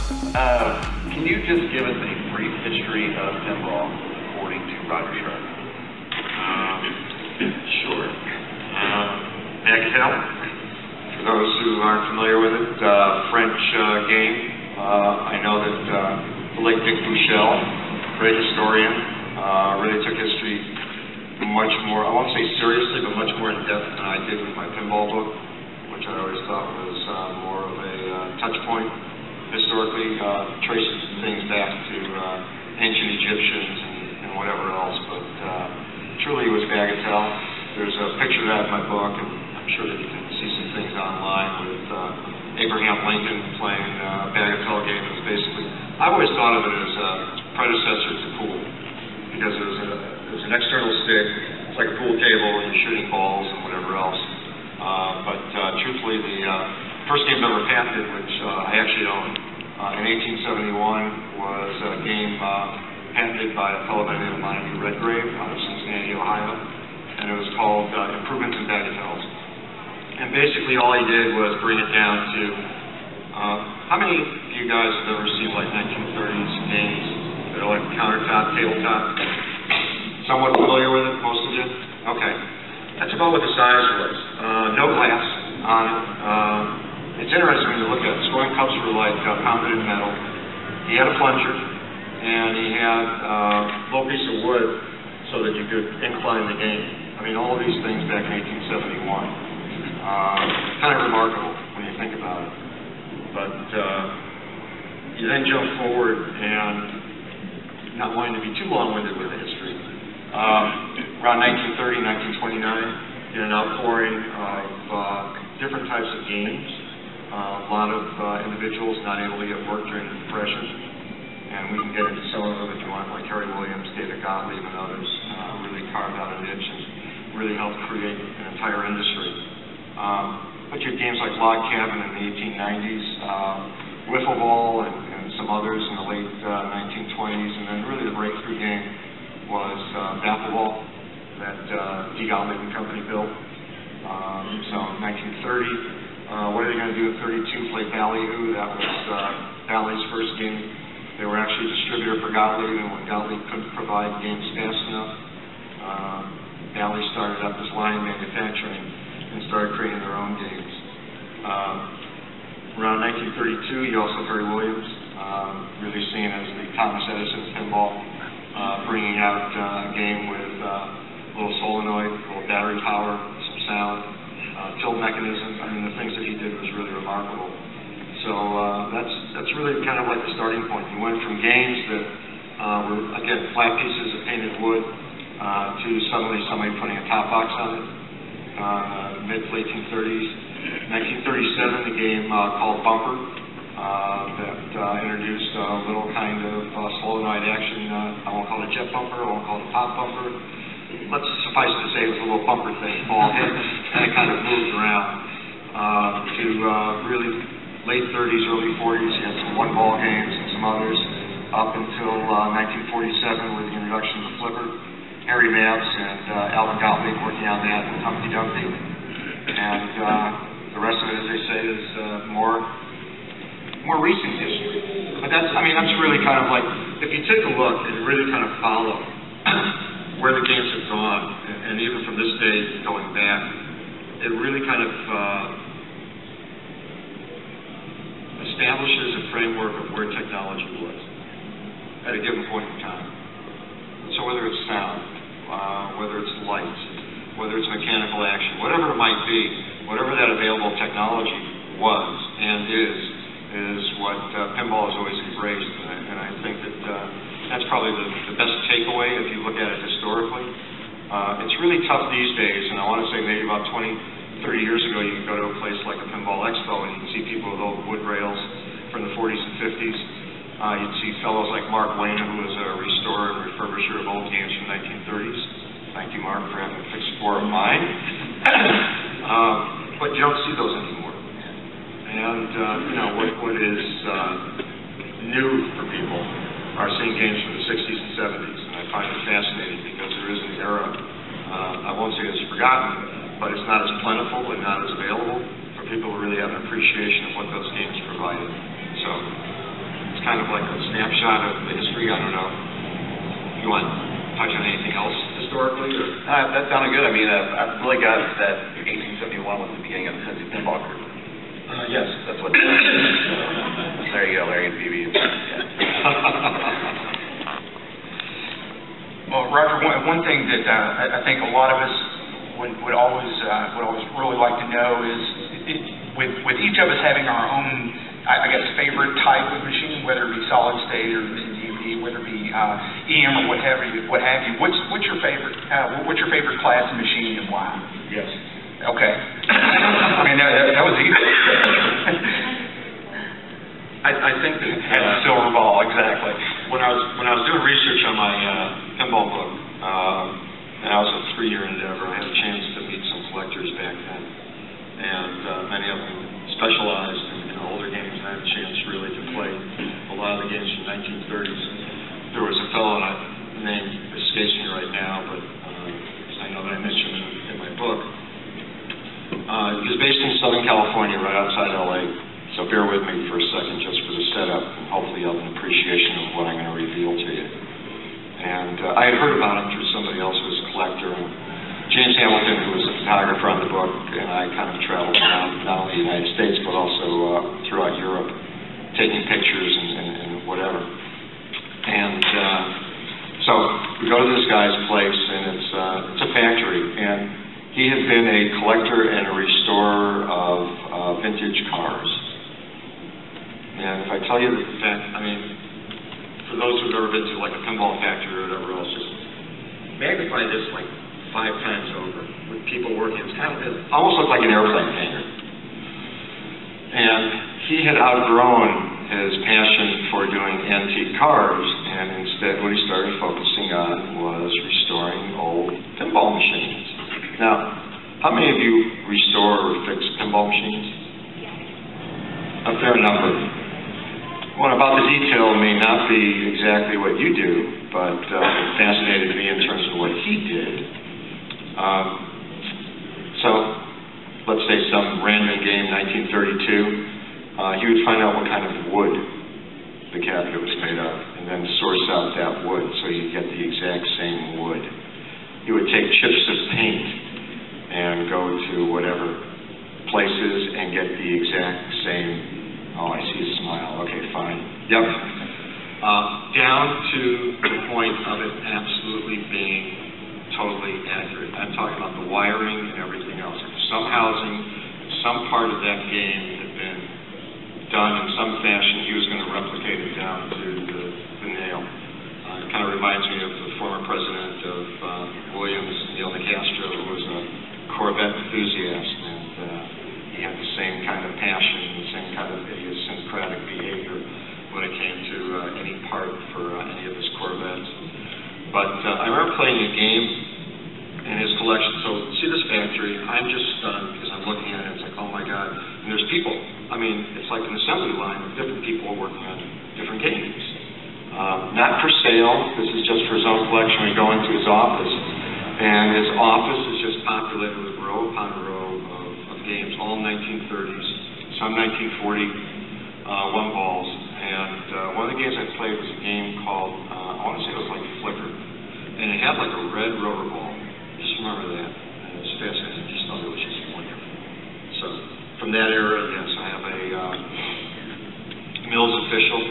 Can you just give us a brief history of pinball according to Roger Sharpe? Sure. Bagatelle, for those who aren't familiar with it, French game. I know that the late Dick Bouchel, great historian, really took history much more, I won't say seriously, but much more in depth than I did with my pinball book, which I always thought was more of a touch point. Historically, traces things back to ancient Egyptians and whatever else, but truly it was Bagatelle. There's a picture of that in my book, and I'm sure that you can see some things online with Abraham Lincoln playing a Bagatelle game. It was basically, I always thought of it as a predecessor to pool, because it was an external stick, it's like a pool table, and you're shooting balls and whatever else. But truthfully, the first game ever patented, which I actually owned in 1871, was a game patented by a fellow by the name of Whitney Roberts out of Cincinnati, Ohio, and it was called Improvements in Bagatelles. And basically all he did was bring it down to, how many of you guys have ever seen like 1930s games that are like countertop, tabletop? Somewhat familiar with it, most of you? Okay. That's about what the size was. No glass on it. It's interesting when you look at it. Scoring cups were like pounded in metal. He had a plunger, and he had a little piece of wood so that you could incline the game. I mean, all of these things back in 1871. Kind of remarkable when you think about it. But you then jump forward, and not wanting to be too long-winded with the history, around 1930, 1929, in an outpouring of different types of games. A lot of individuals not able to get work during the Depression, and we can get into some of them if you want, like Harry Williams, David Gottlieb, and others, really carved out a niche and really helped create an entire industry. But you had games like Log Cabin in the 1890s, Wiffle Ball, and some others in the late 1920s, and then really the breakthrough game was Baffle Ball that D. Gottlieb and Company built. So in 1930, what are they going to do at 32? Play Ballyhoo. That was Bally's first game. They were actually a distributor for Gottlieb, and when Gottlieb couldn't provide games fast enough, Bally started up this line manufacturing and started creating their own games. Around 1932, you also have Harry Williams, really seen as the Thomas Edison's pinball, bringing out a game with a little solenoid, a little battery power, some sound, tilt mechanisms. I mean, the things that he did was really remarkable. So that's really kind of like the starting point. He went from games that were, again, flat pieces of painted wood to suddenly somebody putting a top box on it. Mid to late 1930s. 1937, the game called Bumper that introduced a little kind of solenoid action. I won't call it a jet bumper, I won't call it a pop bumper. Let's suffice to say it was a little bumper thing. Ball hit, and it kind of moved around to really late 30s, early 40s. You had some one-ball games and some others up until 1947 with the introduction of the flipper. Harry Mapps and Alvin Gottlieb working on that with Humpty Dumpty. And the rest of it, as they say, is more recent history. But that's really kind of like, if you take a look and really kind of follow where the games have gone, and even from this day going back, it really kind of establishes a framework of where technology was at a given point in time. So whether it's sound, whether it's lights, whether it's mechanical action, whatever it might be, whatever that available technology was and is what pinball has always embraced. And I think that that's probably the best takeaway if you look at it historically. It's really tough these days, and I want to say maybe about 20, 30 years ago you could go to a place like a Pinball Expo and you can see people with old wood rails from the 40s and 50s. You'd see fellows like Mark Wayne, who was a restorer and refurbisher of old games from the 1930s. Thank you, Mark, for having fixed 4 of mine. But you don't see those anymore. And what is new for people are seeing games from the 60s and 70s, and I find it fascinating because there is an era, I won't say it's forgotten, but it's not as plentiful and not as available for people who really have an appreciation of what those games provided. So kind of like a snapshot of the history. I don't know. You want to touch on anything else historically? Or? That sounded good. I mean, I really got that 1871 was the beginning of the Cincy pinball group. Yes. That's what. There you go, Larry and Phoebe. Yeah. Well, Roger, one thing that I think a lot of us would always really like to know is, with each of us having our own, I guess, favorite type of machine, whether it be solid state or DVD, whether it be EM or what have you. What's your favorite? What's your favorite class of machine and why? Yes. Okay. I mean, that was easy. I think that Had the silver ball, exactly. When I was doing research on my pinball book, and I was a 3-year endeavor, I had a chance to meet some collectors back then, and many of them specialized in older games, and I had a chance really to play a lot of the games from the 1930s. There was a fellow, and the name escapes me right now, but I know that I mentioned in my book. He was based in Southern California, right outside LA. So bear with me for a second just for the setup, and hopefully you'll have an appreciation of what I'm going to reveal to you. And I had heard about him through somebody else who was a collector, and James Hamilton, who was a photographer on the book, and I kind of traveled around not only the United States, but also throughout Europe, taking pictures and whatever. And so we go to this guy's place, and it's a factory, and he had been a collector and a restorer of vintage cars. And if I tell you that, I mean, for those who've ever been to like a pinball factory or whatever else, just magnify this like 5 times over with people working. It's kind of, it almost looked like an airplane hangar. And he had outgrown his passion for doing antique cars, and instead what he started focusing on was restoring old pinball machines. Now, how many of you restore or fix pinball machines? A fair number. Well, about the detail may not be exactly what you do, but it fascinated me in terms of what he did. So, let's say some random game, 1932, he would find out what kind of wood the cabinet was made of, and then source out that wood so you get the exact same wood. He would take chips of paint and go to whatever places and get the exact same. Oh, I see a smile. Okay, fine. Yep. Down to the point of it absolutely being totally accurate. I'm talking about the wiring and everything else. If some housing, some part of that game had been done in some fashion, he was going to replicate it down to the nail. It kind of reminds me of the former president of Williams, Neil DeCastro, who was a Corvette enthusiast, and he had the same kind of passion, the same kind of idiosyncratic behavior when it came to any part for any of his Corvettes. But I remember playing a game in his collection. So see this factory, I'm just stunned because I'm looking at it, it's like, oh my God. And there's people. I mean, it's like an assembly line of different people working on different games. Not for sale. This is just for his own collection. We go into his office, and his office is just populated with row upon row of games, all 1930s, some 1940 one balls. And one of the games I played was a game called, I want to say it was like Flicker, and it had like a red rubber ball. Just remember that. And it was fascinating. Just thought it was just wonderful. So from that era, yes, I have a Mills Official,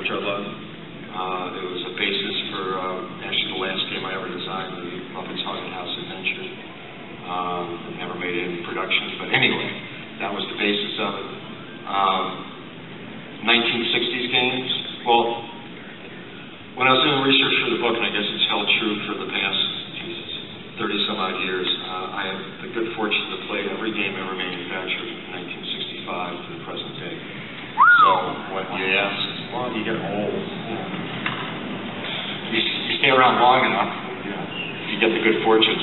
which I love. It was a basis for actually the last game I ever designed, the Muppets Haunted House Adventure. It never made it into production, but anyway, that was the basis of it. 1960s games. Well, when I was doing research for the book, and I guess it's held true for the past 30-some odd years, I have the good fortune to play every game ever manufactured from 1965 to the present day. So when you ask, well, you get old, you stay around long enough, you get the good fortune.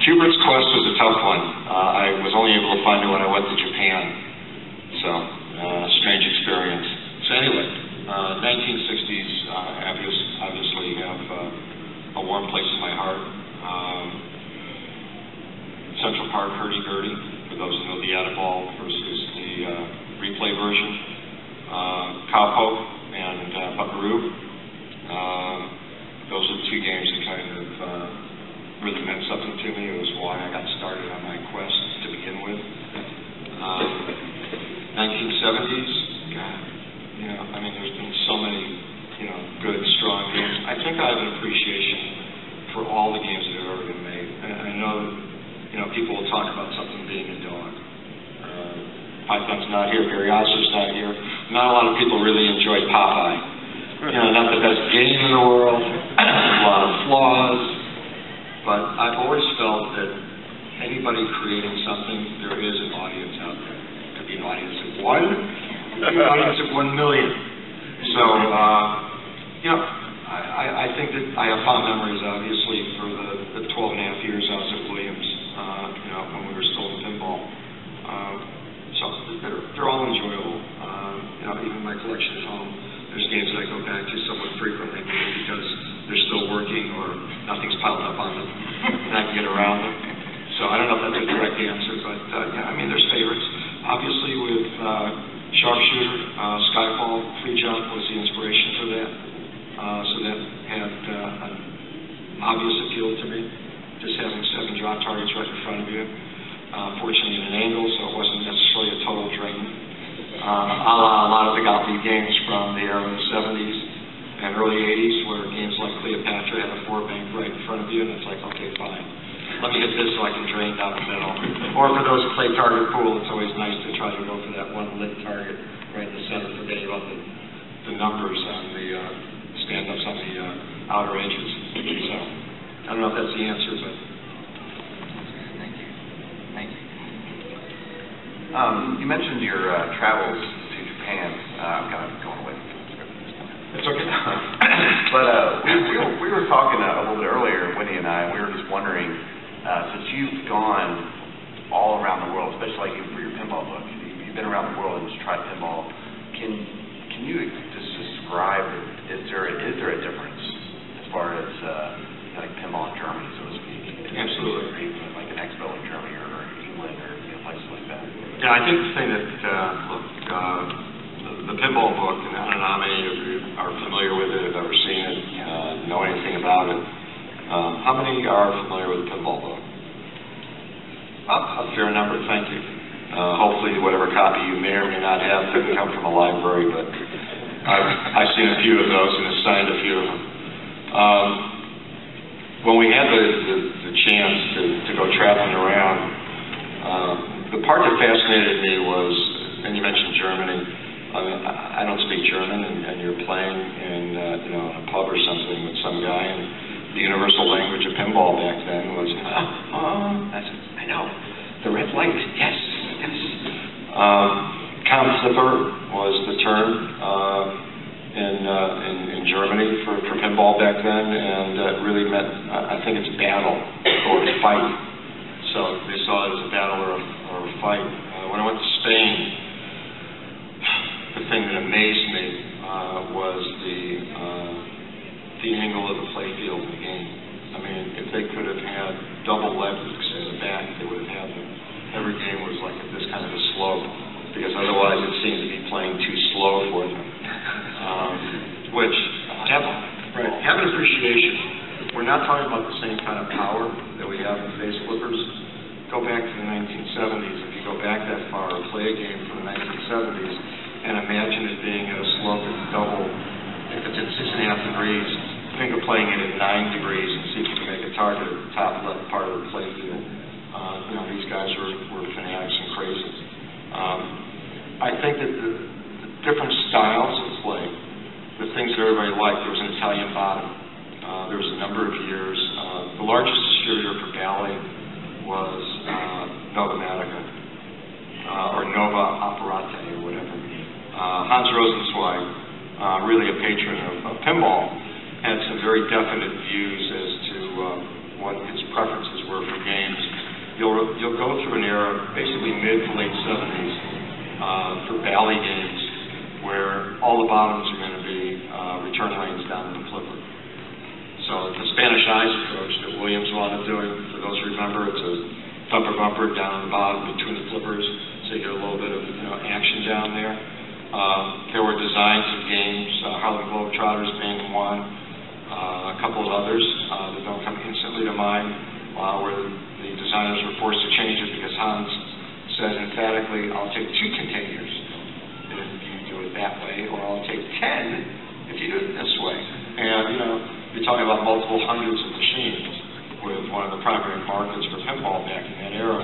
Kubert's Quest was a tough one. I was only able to find it when I went to Japan. So, strange experience. So anyway, 1960s obviously have a warm place in my heart. Central Park Hurdy-Gurdy, for those who know the Adaball versus the replay version. Cowpoke, and not here, Barry Osler's not here. Not a lot of people really enjoy Popeye. You know, not the best game in the world, a lot of flaws, but I've always felt that anybody creating something, there is an audience out there. It could be an audience of 1, it could be an audience of 1 million. So, you know, I think that I have fond memories, obviously, for the 12 and a half years I was at Williams, you know, when we were still in pinball. So they're all enjoyable. You know, even my collection at home, there's games that I go back to somewhat frequently because they're still working or nothing's piled up on them and I can get around them. So I don't know if that's a direct answer, but yeah, I mean, there's favorites. Obviously with Sharpshooter, Skyfall, Free Jump was the inspiration for that. So that had an obvious appeal to me, just having 7 drop targets right in front of you. Fortunately at an angle, so it wasn't necessarily a total drain. A lot of the Gottlieb games from the era of the 70s and early 80s, where games like Cleopatra had a 4-bank right in front of you, and it's like, okay, fine. Let me hit this so I can drain down the middle. Or for those who play target pool, it's always nice to try to go for that one lit target right in the center, forgetting about the numbers on the stand-ups on the outer edges. So, I don't know if that's the answer, but... You mentioned your travels to Japan. I'm kind of going away from the script. It's okay. But we were talking a little bit earlier, Whitney and I, and we were just wondering, since you've gone all around the world, especially like for your pinball book, you've been around the world and just tried pinball. Can you just describe, is there a difference as far as like pinball in Germany, so to speak? Absolutely. Or even like an Expo in Germany or England or places like that? Yeah, I think the thing that, look, the pinball book, and I don't know how many of you are familiar with it, have ever seen it, know anything about it. How many are familiar with the pinball book? A fair number, thank you. Hopefully whatever copy you may or may not have didn't come from a library, but I've seen a few of those and assigned a few of them. When we had the chance to go traveling around, the part that fascinated me was, and you mentioned Germany. I mean, I don't speak German, and you're playing in you know, in a pub or something with some guy, and the universal language of pinball back then was, I know, the red light, yes. Count Flipper was the term in Germany for pinball back then, and it really meant, I think it's battle or fight. So they saw it as a battle or a fight. When I went to Spain, the thing that amazed me was the angle of the playfield in the game. I mean, if they could have had double legs in the back, they would have had them. Every game was like this kind of a slope, because otherwise it seemed to be playing too slow for them. Which, have an appreciation. We're not talking about the same kind of power that we have in face flippers. Go back to the 1970s. If you go back that far, or play a game from the 1970s, and imagine it being at a slope that's double, if it's at 6.5 degrees, think of playing it at 9 degrees and see if you can make a target at the top left part of the playfield. You know, these guys were fanatics and crazy. I think that the different styles of play, the things that everybody liked, there was an Italian bottom. There was a number of years. The largest distributor for ballet was Novamatica, or Nova Apparate, or whatever. Hans Rosenzweig, really a patron of pinball, had some very definite views as to what his preferences were for games. You'll go through an era, basically mid to late 70s, for ballet games, where all the bottoms are going to be return lanes down to the flipper. So the Spanish eyes approach that Williams wanted to do, for those who remember, it's a thumper bumper down the bottom between the flippers, so you get a little bit of action down there. There were designs of games, Harlem Globetrotters being one, a couple of others that don't come instantly to mind, where the designers were forced to change it because Hans said emphatically, I'll take 2 containers if you do it that way, or I'll take 10 if you do it this way. And, you're talking about multiple hundreds of machines with one of the primary markets for pinball back in that era.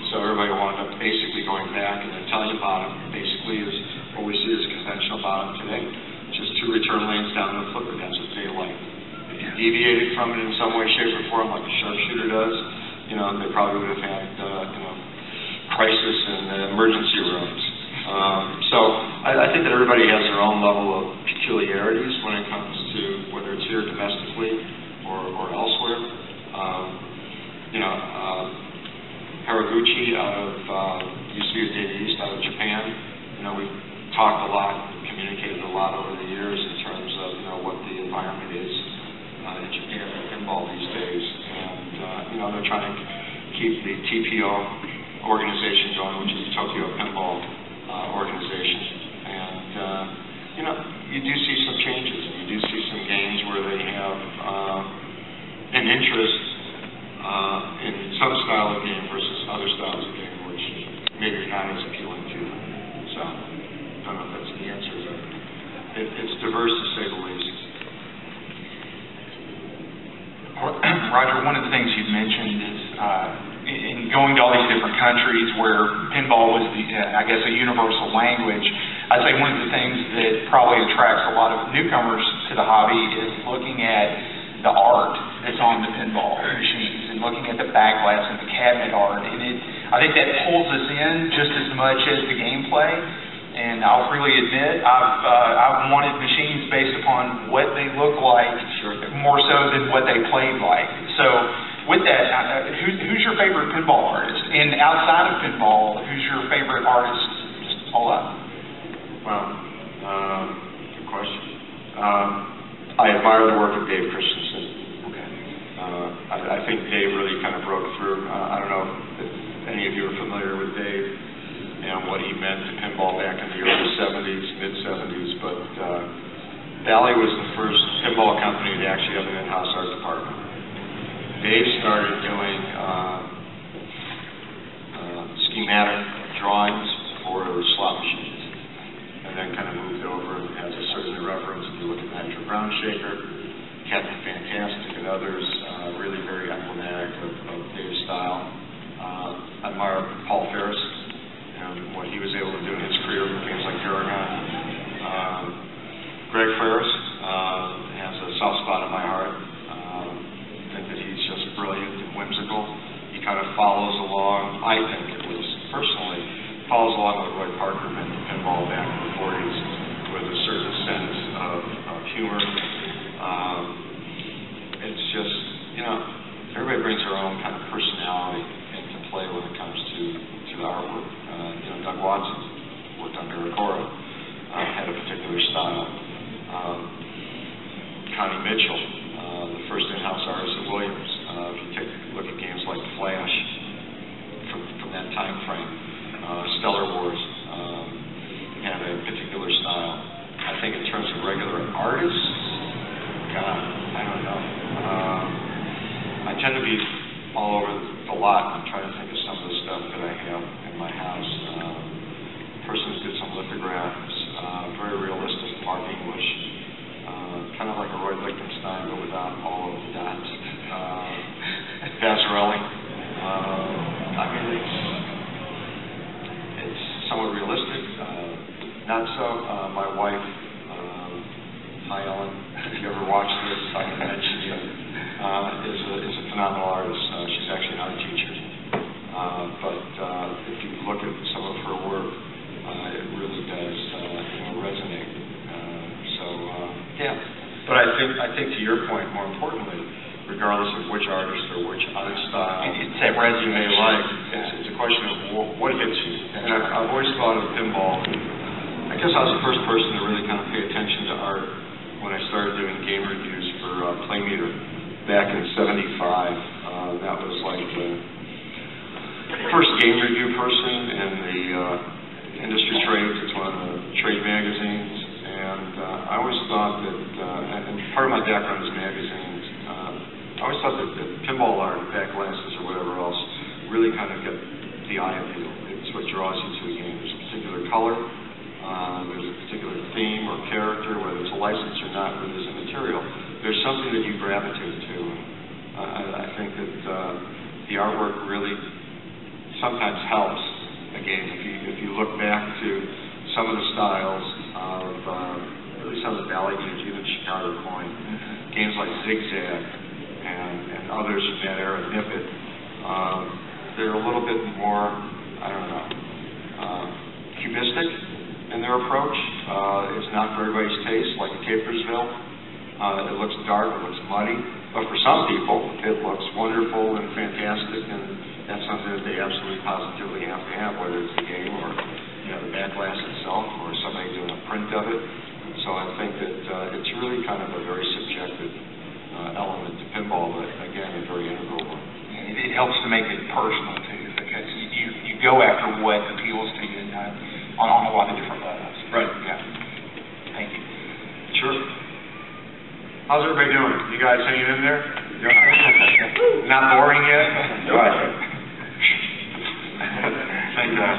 so everybody wound up basically going back, and then telling you bottom basically is what we see as conventional bottom today. Just 2 return lanes down to the flipper. That's what they like. If you deviated from it in some way, shape, or form, like a sharpshooter does, you know, they probably would have had, you know, crisis in emergency rooms. So I think that everybody has their own level of peculiarities when it comes to whether it's here domestically or elsewhere. You know, Haraguchi out of used to be a Data East out of Japan. You know, we've talked a lot, communicated a lot over the years in terms of, you know, what the environment is in Japan and pinball these days, and you know, they're trying to keep the TPO organization going, which is the Tokyo Pinball organization, and you know, you do see some changes. You do see some games where they have an interest in some style of game versus other styles of game, which maybe not as appealing to them. So, I don't know if that's the answer, but it's diverse to say the least. Roger, one of the things you'd mentioned is in going to all these different countries where pinball was, I guess, a universal language, I'd say one of the things that probably attracts a lot of newcomers to the hobby is looking at the art that's on the pinball machines and looking at the backglass and the cabinet art. And I think that pulls us in just as much as the gameplay. And I'll freely admit, I've wanted machines based upon what they look like, more so than what they played like. So with that, who's your favorite pinball artist? And outside of pinball, who's your favorite artist just all up? Well, good question. I admire the work of Dave Christensen. Okay. I think Dave really kind of broke through. I don't know if any of you are familiar with Dave and what he meant to pinball back in the early 70s, mid-70s, but Bally was the first pinball company to actually have an in-house art department. Dave started doing schematic drawings for slot machines, and then kind of moved over, and as a certain reference, if you look at Nitro Ground Shaker, Captain Fantastic, and others, really very emblematic of Dave's style. I admire Paul Ferris, and what he was able to do in his career with games like Paragon. Greg Ferris has a soft spot in my heart. I think that he's just brilliant and whimsical. He kind of follows along, I think at least, personally, follows along with Roy Parker meant to pinball back in the 40s with a certain sense of humor. It's just, you know, everybody brings their own kind of personality into play when it comes to the artwork. You know, Doug Watson worked on Miracora, had a particular style. Connie Mitchell, the first in-house artist at Williams. If you take a look at games like Flash from that time frame, Stellar Wars had a particular style. I think in terms of regular artists, God, I don't know. I tend to be all over the lot. I'm trying to think of some of the stuff that I have in my house. Person who did some lithographs, very realistic, Mark English, kind of like a Roy Lichtenstein, but without all of the dots. Vazzarelli. I mean, it's somewhat realistic. Not so. My wife, hi Ellen, if you ever watch this, I can mention you, is a phenomenal artist. She's actually an art teacher. But if you look at some of her work, it really does resonate. Yeah. But I think to your point, more importantly, regardless of which artist or which art style you may like, it's a question of what hits you. And I've always thought of pinball. I guess I was the first person to really kind of pay attention to art when I started doing game reviews for Playmeter back in '75. That was like the first game review person in the industry trades. It's one of the trade magazines. And I always thought that, and part of my background is magazines, I always thought that pinball art, backglasses or whatever else, really kind of get the eye appeal. It's what draws you to a game. There's a particular color, there's a particular theme or character, whether it's a license or not, whether it's a material. There's something that you gravitate to. I think that the artwork really sometimes helps a game. If you look back to some of the styles of really some of the Valley games, even Chicago Coin, games like Zigzag and others from that era, Nip It, they're a little bit more, I don't know, cubistic in their approach. It's not for everybody's taste, like a Capersville. It looks dark, it looks muddy, but for some people, it looks wonderful and fantastic, and that's something that they absolutely positively have to have, whether it's the game or the back glass itself or somebody doing a print of it. So I think that it's really kind of a very subjective element to pinball, but again, a very integral one. It helps to make it personal too, because you go after what appeals to you on a lot of different levels. Right. Yeah. Thank you. Sure. How's everybody doing? You guys hanging in there? Not boring yet? Right. Thank God.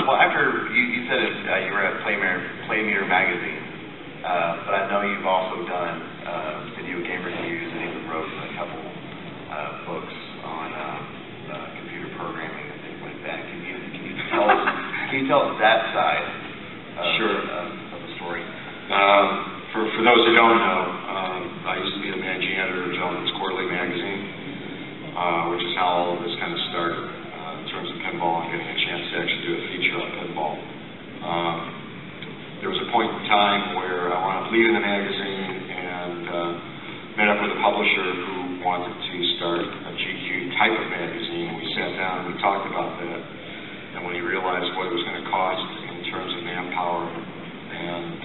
Well, after you said you were at Playmeter magazine, but I know you've also done video game reviews and even wrote a couple books on computer programming and things like that. Can you tell us that side of the story? For those who don't know, I used to be the managing editor of Gentleman's Quarterly magazine, which is how all of this kind of started in terms of pinball and getting a chance to actually do a feature on pinball. There was a point in time where I wound up leaving the magazine and met up with a publisher who wanted to start a GQ type of magazine. We sat down and we talked about that, and when he realized what it was going to cost in terms of manpower and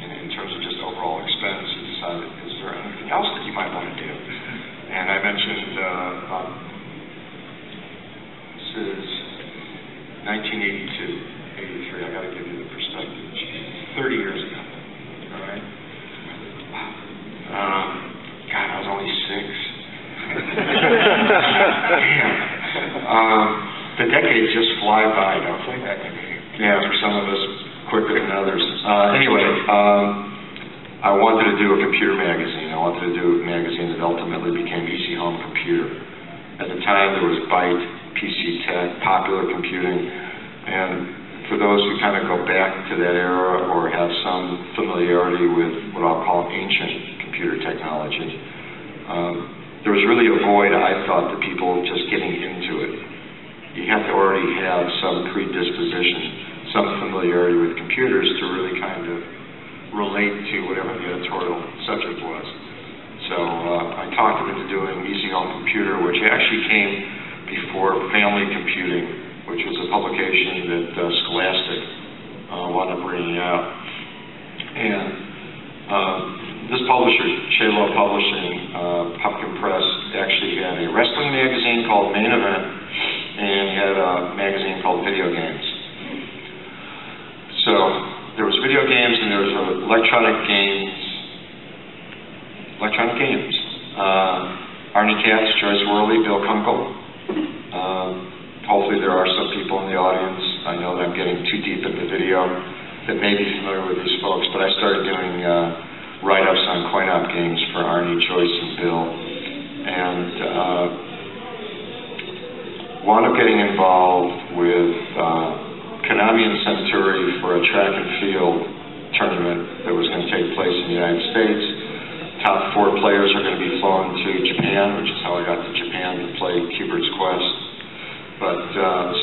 in terms of just overall expense, he decided, is there anything else that you might want to do? And I mentioned this is 1982, 83, I got to give you the perspective. 30 years ago, all right? God, I was only 6. The decades just fly by, don't they? Yeah, for some of us, quicker than others. Anyway, I wanted to do a computer magazine. I wanted to do a magazine that ultimately became Easy Home Computer. At the time, there was Byte, PC Tech, Popular Computing, and for those who kind of go back to that era or have some familiarity with what I'll call ancient computer technology, there was really a void, I thought, to people just getting into it. You have to already have some predisposition, some familiarity with computers to really kind of relate to whatever the editorial subject was. So I talked them into doing Easy Home Computer, which actually came before Family Computing, which was a publication that Scholastic wound up bringing out. And this publisher, Shaylo Publishing, Pumpkin Press, actually had a wrestling magazine called Main Event, and he had a magazine called Video Games. So there was video games and there was electronic games. Arnie Katz, Joyce Worley, Bill Kunkel. Hopefully there are some people in the audience. I know that I'm getting too deep into video that may be familiar with these folks, but I started doing write-ups on coin-op games for Arnie, Joyce, and Bill, and wound up getting involved with Konami and Centuri for a track and field tournament that was going to take place in the United States. Top 4 players are going to be flown to Japan, which is how I got to Japan to play Cubert's Quest. But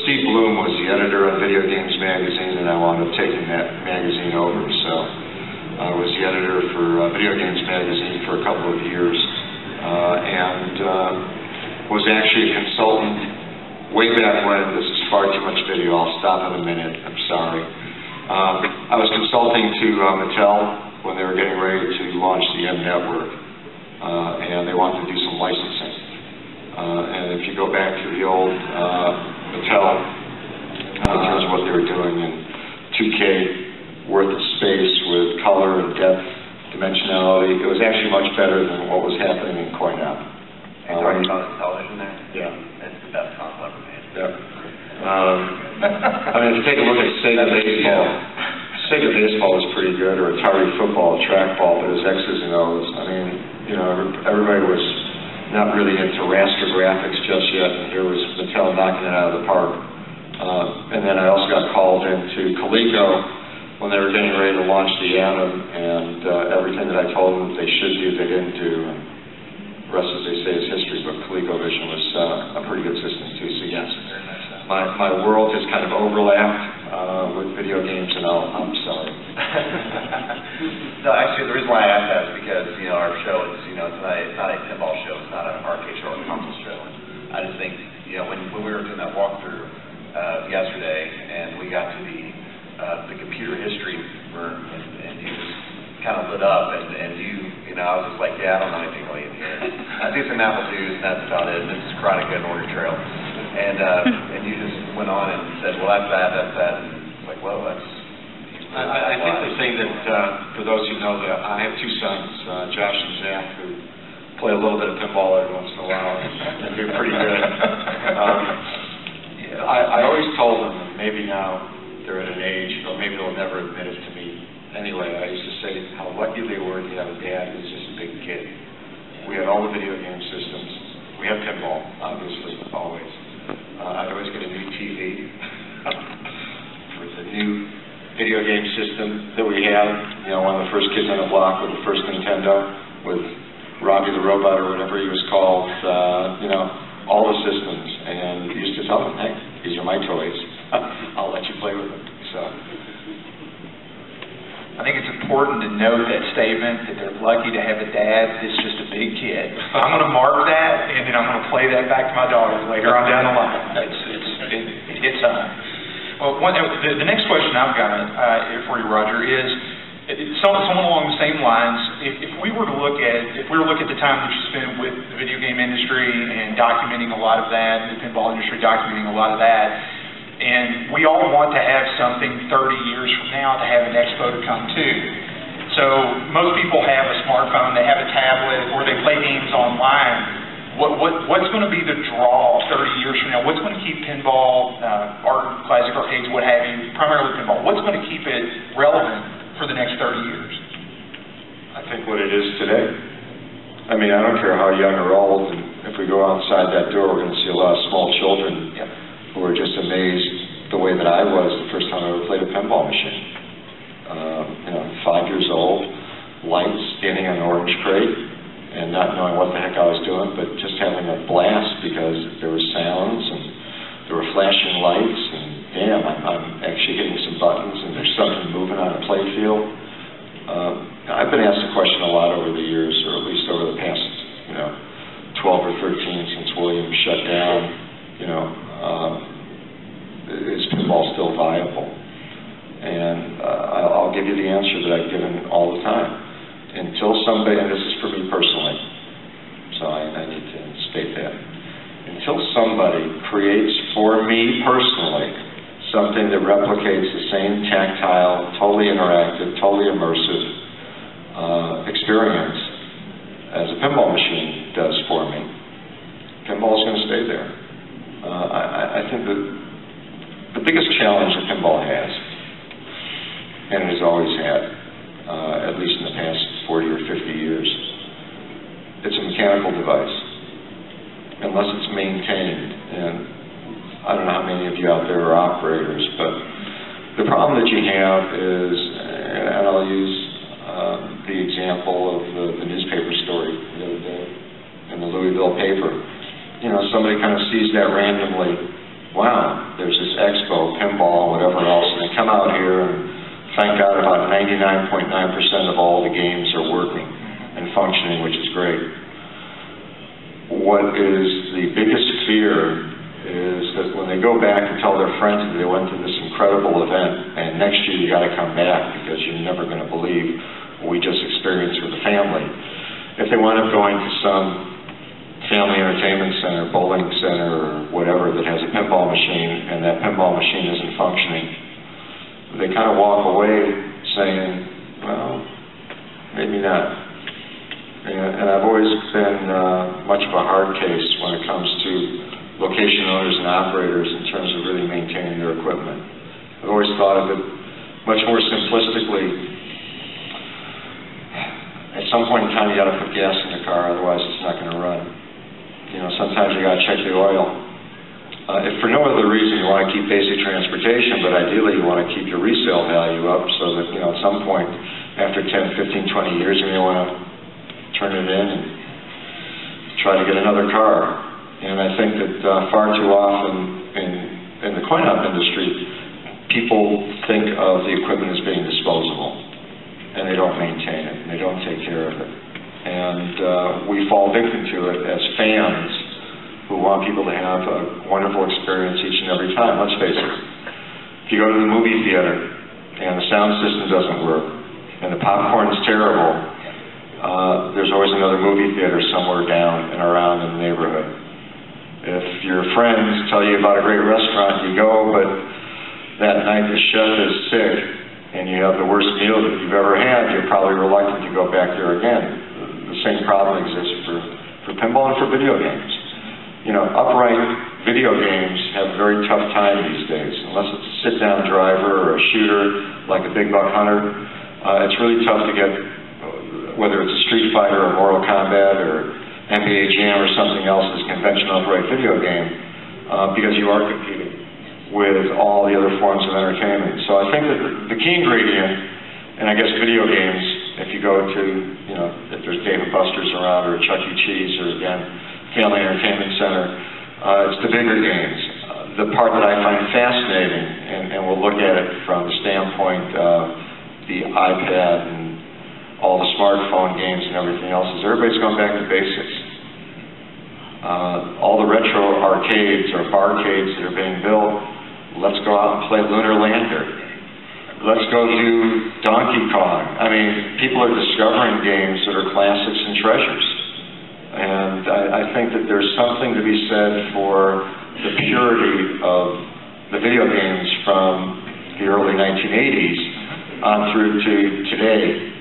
Steve Bloom was the editor of Video Games Magazine, and I wound up taking that magazine over. So I was the editor for Video Games Magazine for a couple of years, and was actually a consultant way back when. This is far too much video. I'll stop in a minute. I'm sorry. I was consulting to Mattel when they were getting ready to launch the M Network, and they wanted to do some licensing. And if you go back to the old Mattel, in terms of what they were doing in 2K worth of space with color and depth, dimensionality, it was actually much better than what was happening in coin-op. You're talking about the television there? Yeah. It's the best console ever made. Yeah. I mean, if you take a look at Sega Baseball, Sega Baseball was pretty good, or Atari Football, trackball, but it was X's and O's. I mean, you know, everybody was not really into raster graphics just yet, and here was Mattel knocking it out of the park. And then I also got called into Coleco when they were getting ready to launch the Atom, and everything that I told them that they should do, they didn't do. And the rest, as they say, is history, but ColecoVision was a pretty good system too, so yes. My world has kind of overlapped with video games, and I'm sorry. No, actually, the reason why I asked that is because, our show is, it's not a pinball show, it's not an arcade show or a console show. And I just think, when we were doing that walkthrough yesterday, and we got to the computer history room, and you just kind of lit up, and I was just like, yeah, I don't know anything really in here. I do some apple juice, and that's about it. And this is Chronica and Oregon Trail. And you just went on and said, well, that's that. And it's like, well, that's... I think the thing that, for those who know, that I have two sons, Josh and Zach, who play a little bit of pinball every once in a while, and do pretty good. I always told them, and maybe now they're at an age, or maybe they'll never admit it to me. Anyway, I used to say how lucky they were to have a dad who was just a big kid. We had all the video game systems. We had pinball, obviously, always. I'd always get a new TV with a new video game system that we had. One of the first kids on the block with the first Nintendo, with Robbie the Robot or whatever he was called. All the systems. And we used to tell them, hey, these are my toys. I'll let you play with them. So. I think it's important to note that statement that they're lucky to have a dad that's just a big kid. I'm going to mark that, and then I'm going to play that back to my daughter later on down the line. It hits home. Well, the next question I've got for you, Roger, is somewhat along the same lines. If we were to look at the time that you spent with the video game industry and documenting a lot of that, the pinball industry documenting a lot of that. And we all want to have something 30 years from now to have an Expo to come to. So most people have a smartphone, they have a tablet, or they play games online. What's going to be the draw 30 years from now? What's going to keep pinball, classic arcades, what have you, primarily pinball, what's going to keep it relevant for the next 30 years? I think what it is today. I mean, I don't care how young or old, and if we go outside that door, we're going to see a lot of small children. Yep. Who were just amazed the way that I was the first time I ever played a pinball machine. 5 years old, lights, standing on an orange crate, and not knowing what the heck I was doing, but just having a blast because there were sounds and there were flashing lights, and damn, I'm actually hitting some buttons and there's something moving on a play field. I've been asked the question a lot over the years, or at least over the past, 12 or 13 since Williams shut down, is pinball still viable? And I'll give you the answer that I've given all the time. Until somebody, and this is for me personally, so I need to state that, until somebody creates for me personally something that replicates the same tactile, totally interactive, totally immersive experience as a pinball machine does for me, pinball's going to stay there. I think that the biggest challenge that pinball has, and it has always had, at least in the past 40 or 50 years, it's a mechanical device. Unless it's maintained, and I don't know how many of you out there are operators, but the problem that you have is, and I'll use the example of the newspaper story the other day in the Louisville paper. Somebody kind of sees that randomly. Wow, there's this Expo, pinball, whatever else, and they come out here and thank God about 99.9% of all the games are working and functioning, which is great. What is the biggest fear is that when they go back and tell their friends that they went to this incredible event, and next year you got to come back because you're never going to believe what we just experienced with the family. If they wind up going to some family entertainment center, bowling center, or whatever that has a pinball machine, and that pinball machine isn't functioning, they kind of walk away saying, well, maybe not. And I've always been much of a hard case when it comes to location owners and operators in terms of really maintaining their equipment. I've always thought of it much more simplistically. At some point in time, you got to put gas in the car, otherwise it's not going to run. You know, sometimes you got to check the oil. If for no other reason you want to keep basic transportation, but ideally you want to keep your resale value up so that, you know, at some point after 10, 15, 20 years you may want to turn it in and try to get another car. And I think that far too often in the coin-op industry, people think of the equipment as being disposable, and they don't maintain it, and they don't take care of it. And we fall victim to it as fans who want people to have a wonderful experience each and every time. Let's face it, if you go to the movie theater and the sound system doesn't work, and the popcorn's terrible, there's always another movie theater somewhere down and around in the neighborhood. If your friends tell you about a great restaurant, you go, but that night the chef is sick and you have the worst meal that you've ever had, you're probably reluctant to go back there again. The same problem exists for pinball and for video games. You know, upright video games have a very tough time these days. Unless it's a sit-down driver or a shooter like a Big Buck Hunter, it's really tough to get, whether it's a Street Fighter or Mortal Kombat or NBA Jam or something else as a conventional upright video game, because you are competing with all the other forms of entertainment. So I think that the key ingredient, and I guess video games, if you go to, you know, if there's Dave & Buster's around or a Chuck E. Cheese or, again, Family Entertainment Center, it's the bigger games. The part that I find fascinating, and we'll look at it from the standpoint of the iPad and all the smartphone games and everything else, is everybody's going back to basics. All the retro arcades or barcades that are being built, let's go out and play Lunar Lander. Let's go do Donkey Kong. I mean, people are discovering games that are classics and treasures. And I think that there's something to be said for the purity of the video games from the early 1980s on through to today,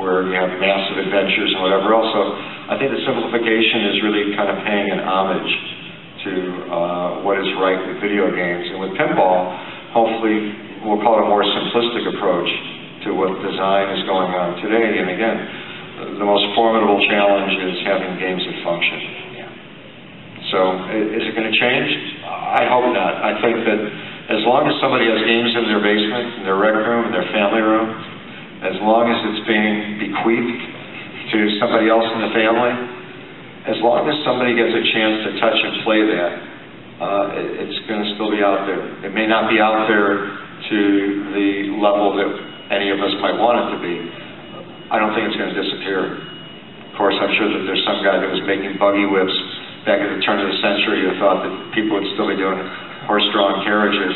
where you have massive adventures and whatever else. So I think the simplification is really kind of paying an homage to what is right with video games. And with pinball, hopefully we'll call it a more simplistic approach to what design is going on today. And again, the most formidable challenge is having games that function. Yeah. So is it going to change? I hope not. I think that as long as somebody has games in their basement, in their rec room, in their family room, as long as it's being bequeathed to somebody else in the family, as long as somebody gets a chance to touch and play that, it's going to still be out there. It may not be out there to the level that any of us might want it to be. I don't think it's going to disappear. Of course, I'm sure that there's some guy that was making buggy whips back at the turn of the century who thought that people would still be doing horse-drawn carriages,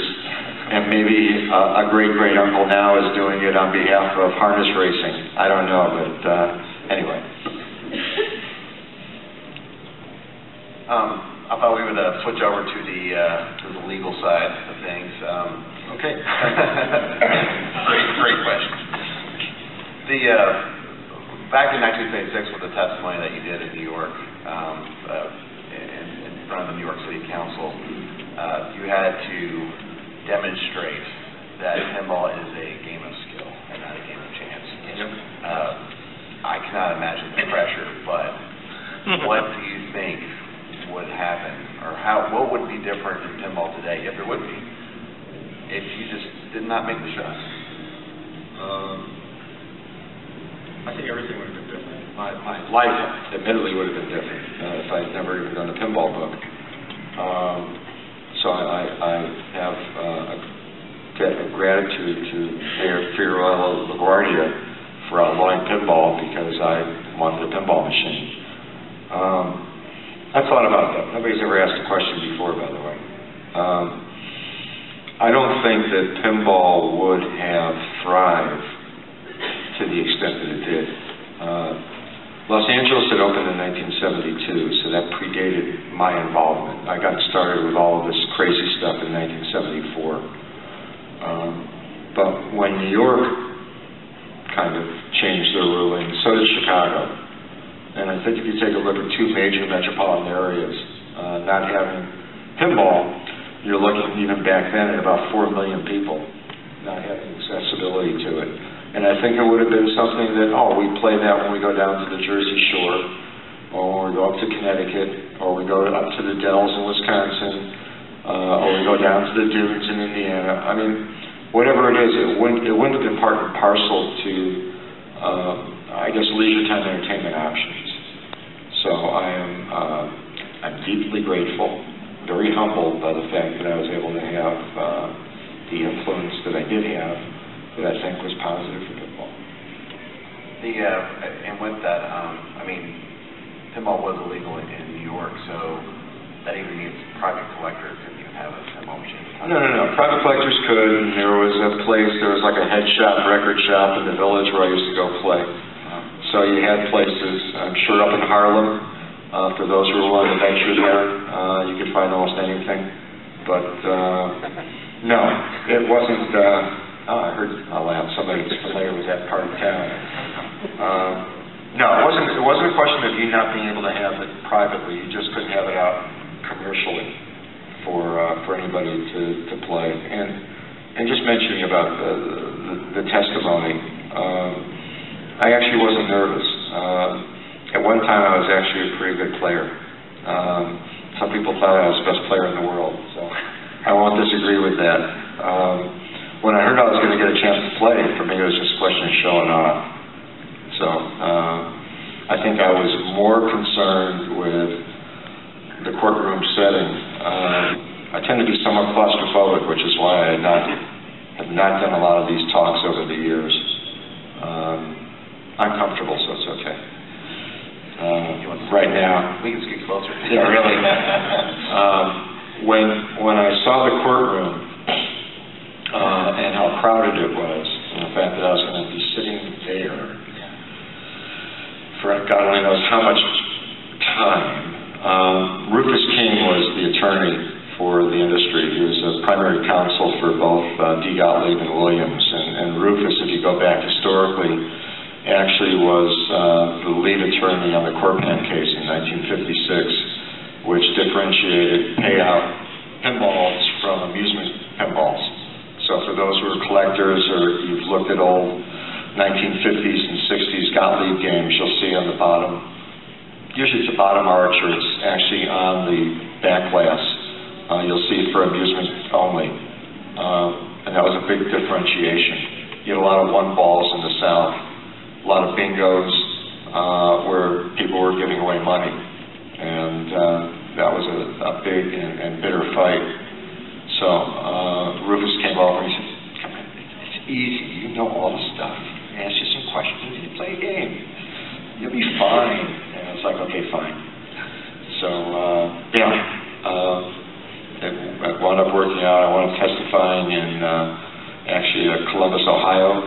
and maybe a great-great-uncle now is doing it on behalf of harness racing. I don't know, but anyway. I thought we would switch over to the legal side of things. Okay. Great question. Back in 1976, with the testimony that you did in New York, in front of the New York City Council, you had to demonstrate that pinball is a game of skill and not a game of chance. Yep. I cannot imagine the pressure, but what do you think would happen, or what would be different in pinball today, if there would be, if you just did not make the shot? I think everything would have been different. My life, admittedly, would have been different if I'd never even done a pinball book. So I have a gratitude to Mayor Fiorello LaGuardia for outlawing pinball because I wanted a pinball machine. I've thought about that. Nobody's ever asked a question before, by the way. I don't think that pinball would have thrived to the extent that it did. Los Angeles had opened in 1972, so that predated my involvement. I got started with all of this crazy stuff in 1974. But when New York kind of changed their ruling, so did Chicago. And I think if you take a look at two major metropolitan areas not having pinball, you're looking even back then at about 4 million people not having accessibility to it. And I think it would have been something that, we play that when we go down to the Jersey Shore, or we go up to Connecticut, or we go up to the Dells in Wisconsin, or we go down to the dunes in Indiana. I mean, whatever it is, it wouldn't have been part and parcel to, I guess, leisure time entertainment options. So I'm deeply grateful, very humbled by the fact that I was able to have the influence that I did have, that I think was positive for pinball. And with that, I mean, pinball was illegal in New York, so that even means private collectors couldn't even have a pinball machine. No. Private collectors could, and there was like a head shop, record shop in the village where I used to go play. So you had places, I'm sure up in Harlem, for those who were willing to venture there, you could find almost anything. But no, it wasn't, I heard somebody's familiar with that part of town. No, it wasn't a question of you not being able to have it privately. You just couldn't have it out commercially for anybody to play. And just mentioning about the testimony, I actually wasn't nervous. At one time, I was actually a pretty good player. Some people thought I was the best player in the world, so I won't disagree with that. When I heard I was going to get a chance to play, for me it was just a question of showing off. So I think I was more concerned with the courtroom setting. I tend to be somewhat claustrophobic, which is why I have not done a lot of these talks over the years. I'm comfortable, so it's okay. Right now, we can scoot closer. Yeah, really. When I saw the courtroom and how crowded it was, and the fact that I was going to be sitting there for God only knows how much time, Rufus King was the attorney for the industry. He was a primary counsel for both D. Gottlieb and Williams. And Rufus, if you go back historically, actually was the lead attorney on the Corpan case in 1956, which differentiated payout pinballs from amusement pinballs. So for those who are collectors or you've looked at old 1950s and 60s Gottlieb games, you'll see on the bottom, usually it's the bottom arch or it's actually on the back glass. You'll see for amusement only. And that was a big differentiation. You had a lot of one balls in the South, a lot of bingos where people were giving away money. And that was a big and bitter fight. So Rufus came over and he said, "Come on, it's easy. You know all the stuff. Ask you some questions and you play a game. You'll be fine." And it's like, okay, fine. So, it wound up working out. I wound up testifying in actually a Columbus, Ohio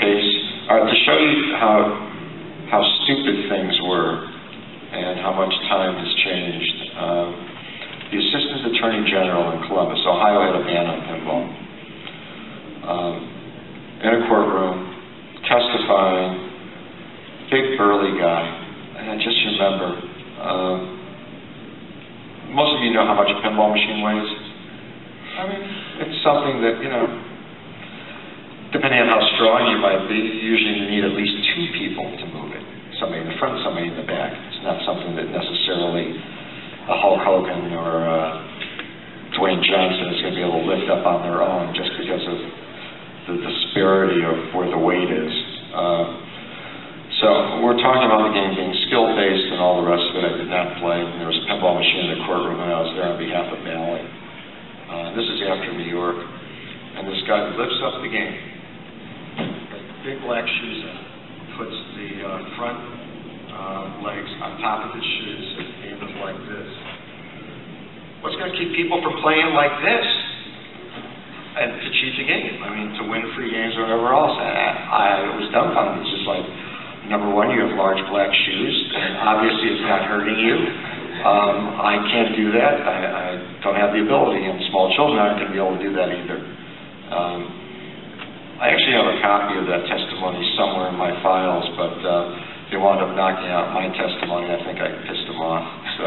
case. To show you how stupid things were and how much time has changed, the Assistant Attorney General in Columbus, Ohio, had a ban on pinball. In a courtroom, testifying, big burly guy, and I just remember, most of you know how much a pinball machine weighs. I mean, it's something that, depending on how strong you might be, you usually need at least two people to move it. Somebody in the front, somebody in the back. It's not something that necessarily a Hulk Hogan or Dwayne Johnson is going to be able to lift up on their own just because of the disparity of where the weight is. So we're talking about the game being skill-based and all the rest of it. I did not play. There was a pinball machine in the courtroom and I was there on behalf of Bally. This is after New York. And this guy lifts up the game. Big black shoes on. Puts the front legs on top of his shoes. So the game is like this. What's going to keep people from playing like this? And to cheat the game. I mean, to win free games or whatever else. I was dumbfounded. It's just like, number one, you have large black shoes, and obviously it's not hurting you. I can't do that. I don't have the ability, and small children aren't going to be able to do that either. I actually have a copy of that testimony somewhere in my files, but they wound up knocking out my testimony. I think I pissed them off. So,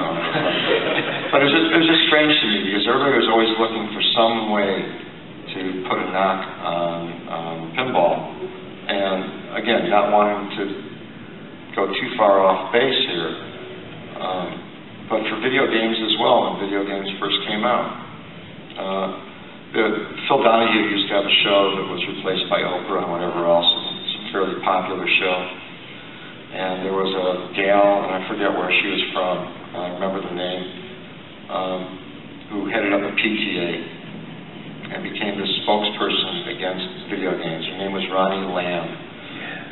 but it was just strange to me because everybody was always looking for some way to put a knock on pinball, and again, not wanting to go too far off base here. But for video games as well, when video games first came out. Phil Donahue used to have a show that was replaced by Oprah and whatever else. It's a fairly popular show. And there was a gal, and I forget where she was from, I remember the name, who headed up a PTA and became the spokesperson against video games. Her name was Ronnie Lamb.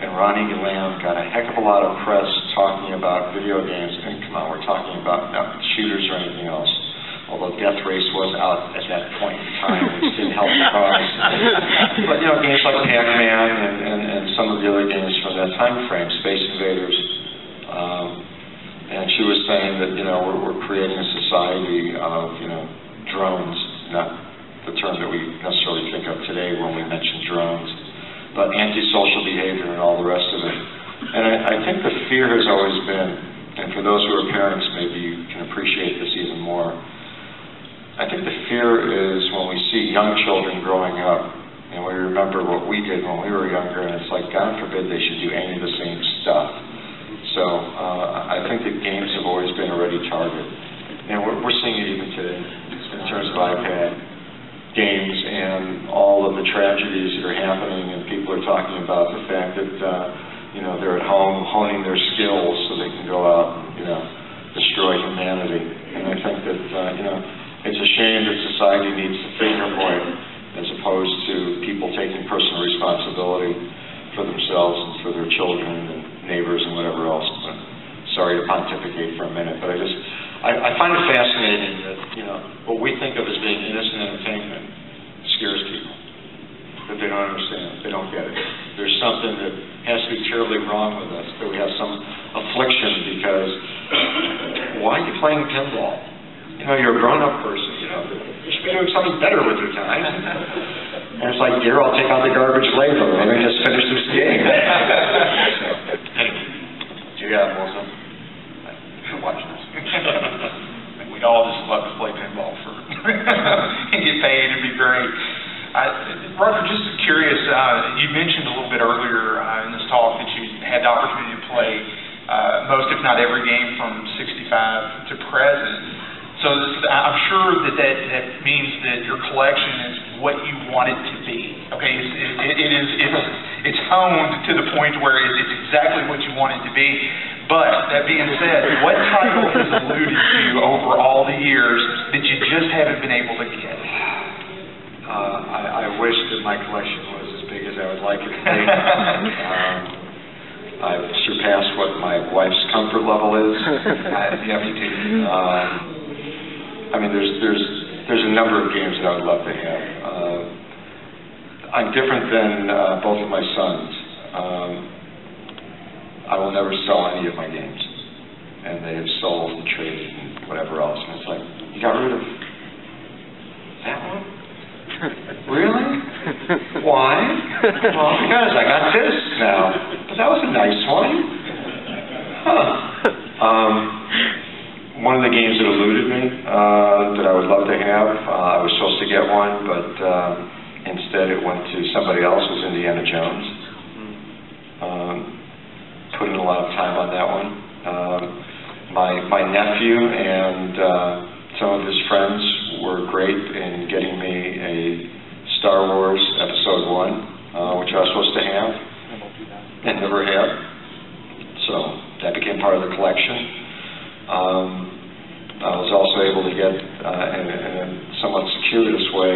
And Ronnie Lamb got a heck of a lot of press talking about video games. And come on, we're talking about not shooters or anything else. Although Death Race was out at that point in time, which didn't help the cause. But, you know, games like Pac-Man and some of the other games from that time frame, Space Invaders. And she was saying that, you know, we're creating a society of, you know, drones, not the term that we necessarily think of today when we mention drones, but antisocial behavior and all the rest of it. And I think the fear has always been, and for those who are parents, maybe you can appreciate this even more, I think the fear is when we see young children growing up, and we remember what we did when we were younger, and it's like, God forbid they should do any of the same stuff. So I think that games have always been a ready target. And we're seeing it even today in terms of iPad games and all of the tragedies that are happening, and people are talking about the fact that, you know, they're at home honing their skills so they can go out and, you know, destroy humanity. And I think that, you know, it's a shame that society needs to finger point as opposed to people taking personal responsibility for themselves and for their children and neighbors and whatever else. But sorry to pontificate for a minute, but I find it fascinating that, you know, what we think of as being innocent entertainment scares people. That they don't understand, they don't get it. There's something that has to be terribly wrong with us, that we have some affliction because why are you playing pinball? You know, you're a grown-up person, you know, you should be doing something better with your time. And it's like, dear, I'll take out the garbage later. Let me just finish this game. So, anyway, you got it, Melissa? Watch this. We'd all just love to play pinball for and get paid. It'd be great. Roger, just curious, you mentioned a little bit earlier in this talk that you had the opportunity to play most, if not every game from 65 to present. So I'm sure that means that your collection is what you want it to be. Okay, it's honed to the point where it's exactly what you want it to be. But that being said, what title has eluded you over all the years that you just haven't been able to get? I wish that my collection was as big as I would like it to be. I've surpassed what my wife's comfort level is. Yeah, me too. I mean, there's a number of games that I would love to have. I'm different than both of my sons. I will never sell any of my games, and they have sold and traded and whatever else. And it's like, you got rid of that one? Really? Why? Well, because I got this now. But that was a nice one. Huh. One of the games that eluded me that I would love to have, I was supposed to get one, but instead it went to somebody else, was Indiana Jones. Put in a lot of time on that one. My nephew and some of his friends were great in getting me a Star Wars Episode 1, which I was supposed to have and never had. So that became part of the collection. I was also able to get, in a somewhat circuitous way,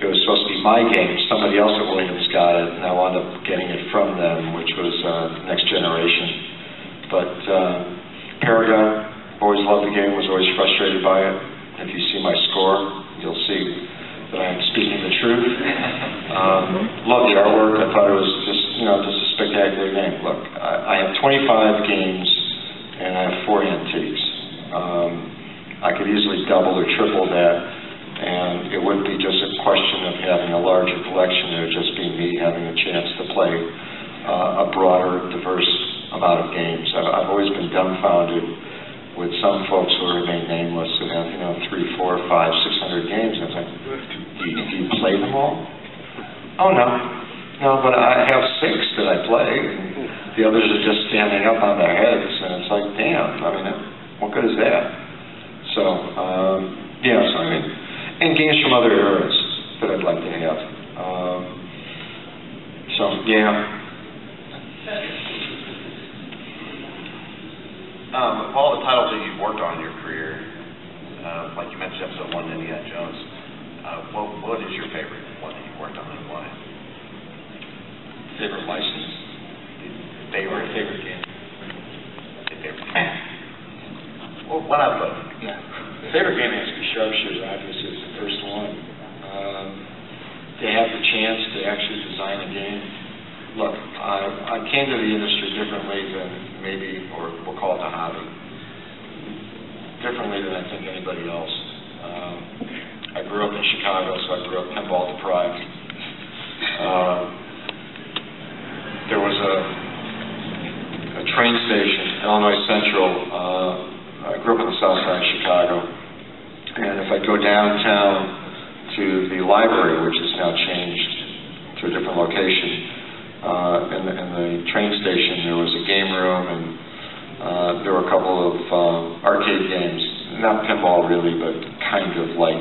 it was supposed to be my game. Somebody else at Williams got it, and I wound up getting it from them, which was Next Generation. But Paragon, always loved the game, was always frustrated by it. If you see my score, you'll see that I am speaking the truth. Love the artwork. I thought it was just a spectacular game. Look, I have 25 games, and I have 4 antiques. I could easily double or triple that, and it wouldn't be just a question of having a larger collection. It would just be me having a chance to play a broader, diverse amount of games. I've always been dumbfounded with some folks who remain nameless who have, 300, 400, 500, 600 games. And it's like, do you play them all? Oh, no. No, but I have 6 that I play, and the others are just standing up on their heads, and it's like, damn, what good is that? So, yeah, so I mean, and games from other eras that I'd like to have. So, yeah. Of all the titles that you've worked on in your career, like you mentioned episode 1, Indiana Jones, what is your favorite one that you've worked on and why? Favorite license? Favorite game? Favorite game. Well, one out of both. Yeah. Favorite game has to be Sharpshooter, obviously, is the first one. To have the chance to actually design a game. Look, I came to the industry differently than maybe, or we'll call it the hobby, differently than I think anybody else. I grew up in Chicago, so I grew up pinball deprived. There was a train station, Illinois Central. I grew up on the south side of Chicago, and if I go downtown to the library, which has now changed to a different location, in the train station there was a game room, and there were a couple of arcade games, not pinball really, but kind of like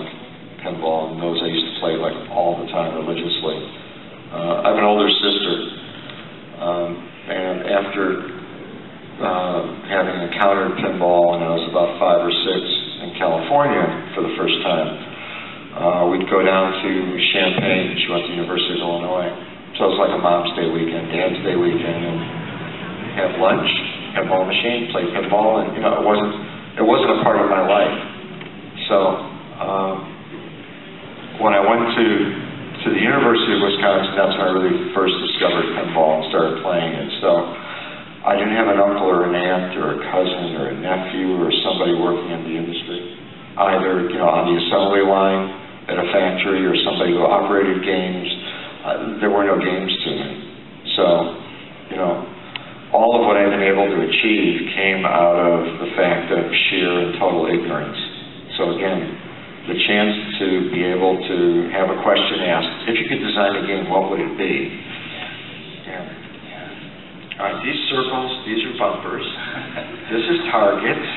pinball, and those I used to play like all the time religiously. I have an older sister, and after having encountered pinball when I was about 5 or 6 in California for the first time, we'd go down to Champaign. She went to the University of Illinois. So it was like a mom's day weekend, dad's day weekend, and have lunch, pinball machine, play pinball, and it wasn't a part of my life. So when I went to the University of Wisconsin, that's when I really first discovered pinball and started playing it. So I didn't have an uncle or an aunt or a cousin or a nephew or somebody working in the industry, either on the assembly line at a factory or somebody who operated games. There were no games to me. So, all of what I've been able to achieve came out of the fact of sheer and total ignorance. So again, the chance to be able to have a question asked, if you could design a game, what would it be? Yeah. All right, these circles, these are bumpers. This is targets.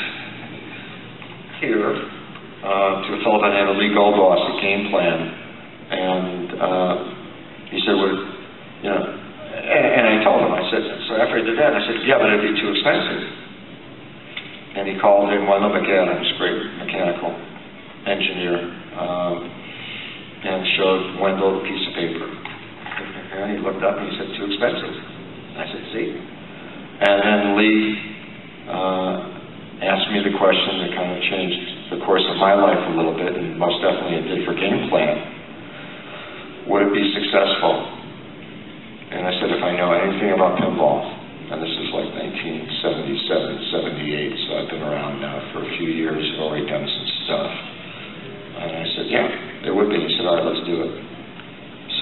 Here, to a fellow by the name of Lee Goldboss, a game plan. And he said, well, and I told him, I said, so after I did that, I said, yeah, but it'd be too expensive. And he called in Wendell McAdams, great mechanical engineer, and showed Wendell the piece of paper. And he looked up and he said, too expensive. And I said, see? And then Lee asked me the question that kind of changed the course of my life a little bit, and most definitely it did for Game Plan. Would it be successful? And I said, if I know anything about pinball, and this is like 1977, 78, so I've been around now for a few years, I've already done some stuff. And I said, yeah, it would be. He said, all right, let's do it.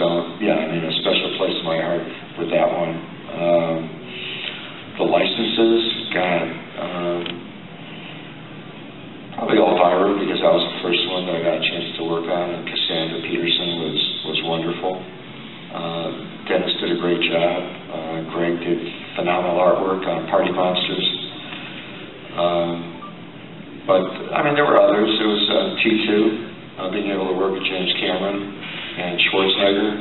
So, yeah, I mean, a special place in my heart with that one. The licenses, God, probably Elvira, because that was the first one that I got a chance to work on, and Cassandra Peterson was wonderful. Dennis did a great job. Greg did phenomenal artwork on Party Monsters. But, I mean, there were others. There was T2, being able to work with James Cameron and Schwarzenegger.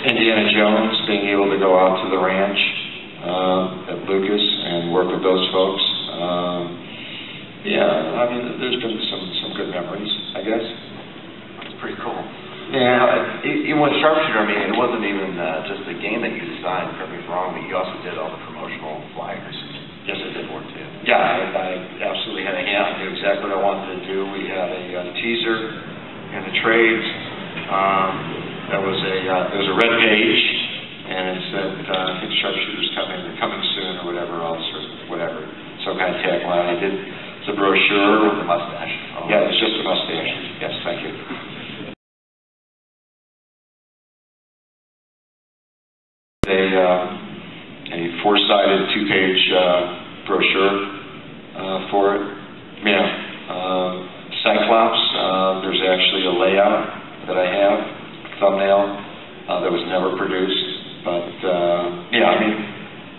Indiana Jones, being able to go out to the ranch at Lucas and work with those folks. Yeah, I mean, there's been some good memories, I guess. That's pretty cool. Yeah. Even with Sharpshooter, I mean, it wasn't even just the game that you designed, correct me if I'm wrong, but you also did all the promotional flyers. Yes, I did. For it too. Yeah, I absolutely had a hand. I knew exactly what I wanted to do. We had a teaser and the trades. There was a red page, and it said, I think Sharpshooter's coming soon, or whatever else, or whatever. Some kind of tagline. I did the brochure with the mustache. Oh. Yeah, it's just a mustache. Yes, thank you. A four-sided, two-page brochure for it. Yeah. Cyclops, there's actually a layout that I have, thumbnail, that was never produced. But, yeah, I mean,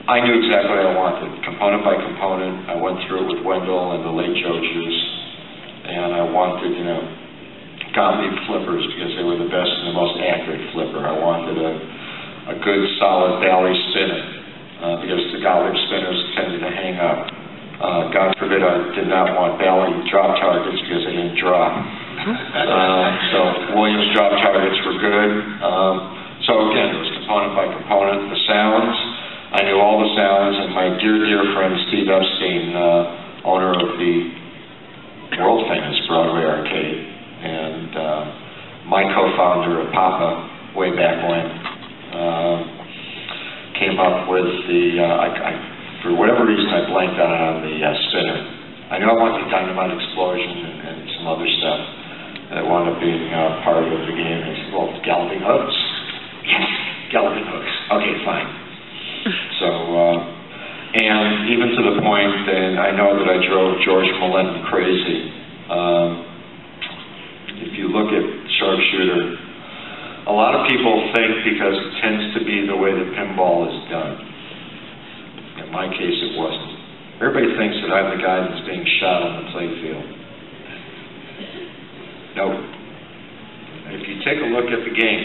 I knew exactly what I wanted, component by component. I went through it with Wendell and the late Joe Juice, and I wanted, you know, Gottlieb flippers because they were the best and the most accurate flipper. I wanted a good, solid Bally spinner because the Gottlieb spinners tended to hang up. God forbid I did not want Bally drop targets because they didn't drop. So Williams drop targets were good. So again, it was component by component. The sounds, I knew all the sounds, and my dear, dear friend Steve Epstein, owner of the world-famous Broadway Arcade, and my co-founder of Papa, way back when, came up with the, for whatever reason I blanked on the spinner. I knew I wanted Dynamite Explosion and some other stuff that wound up being part of the game. I said, well, Galloping Hooks. Yes, Galloping Hooks. Okay, fine. So, and even to the point that I know that I drove George Millenton crazy. If you look at Sharpshooter, a lot of people think because it tends to be the way that pinball is done. In my case, it wasn't. Everybody thinks that I'm the guy that's being shot on the playfield. Nope. If you take a look at the game,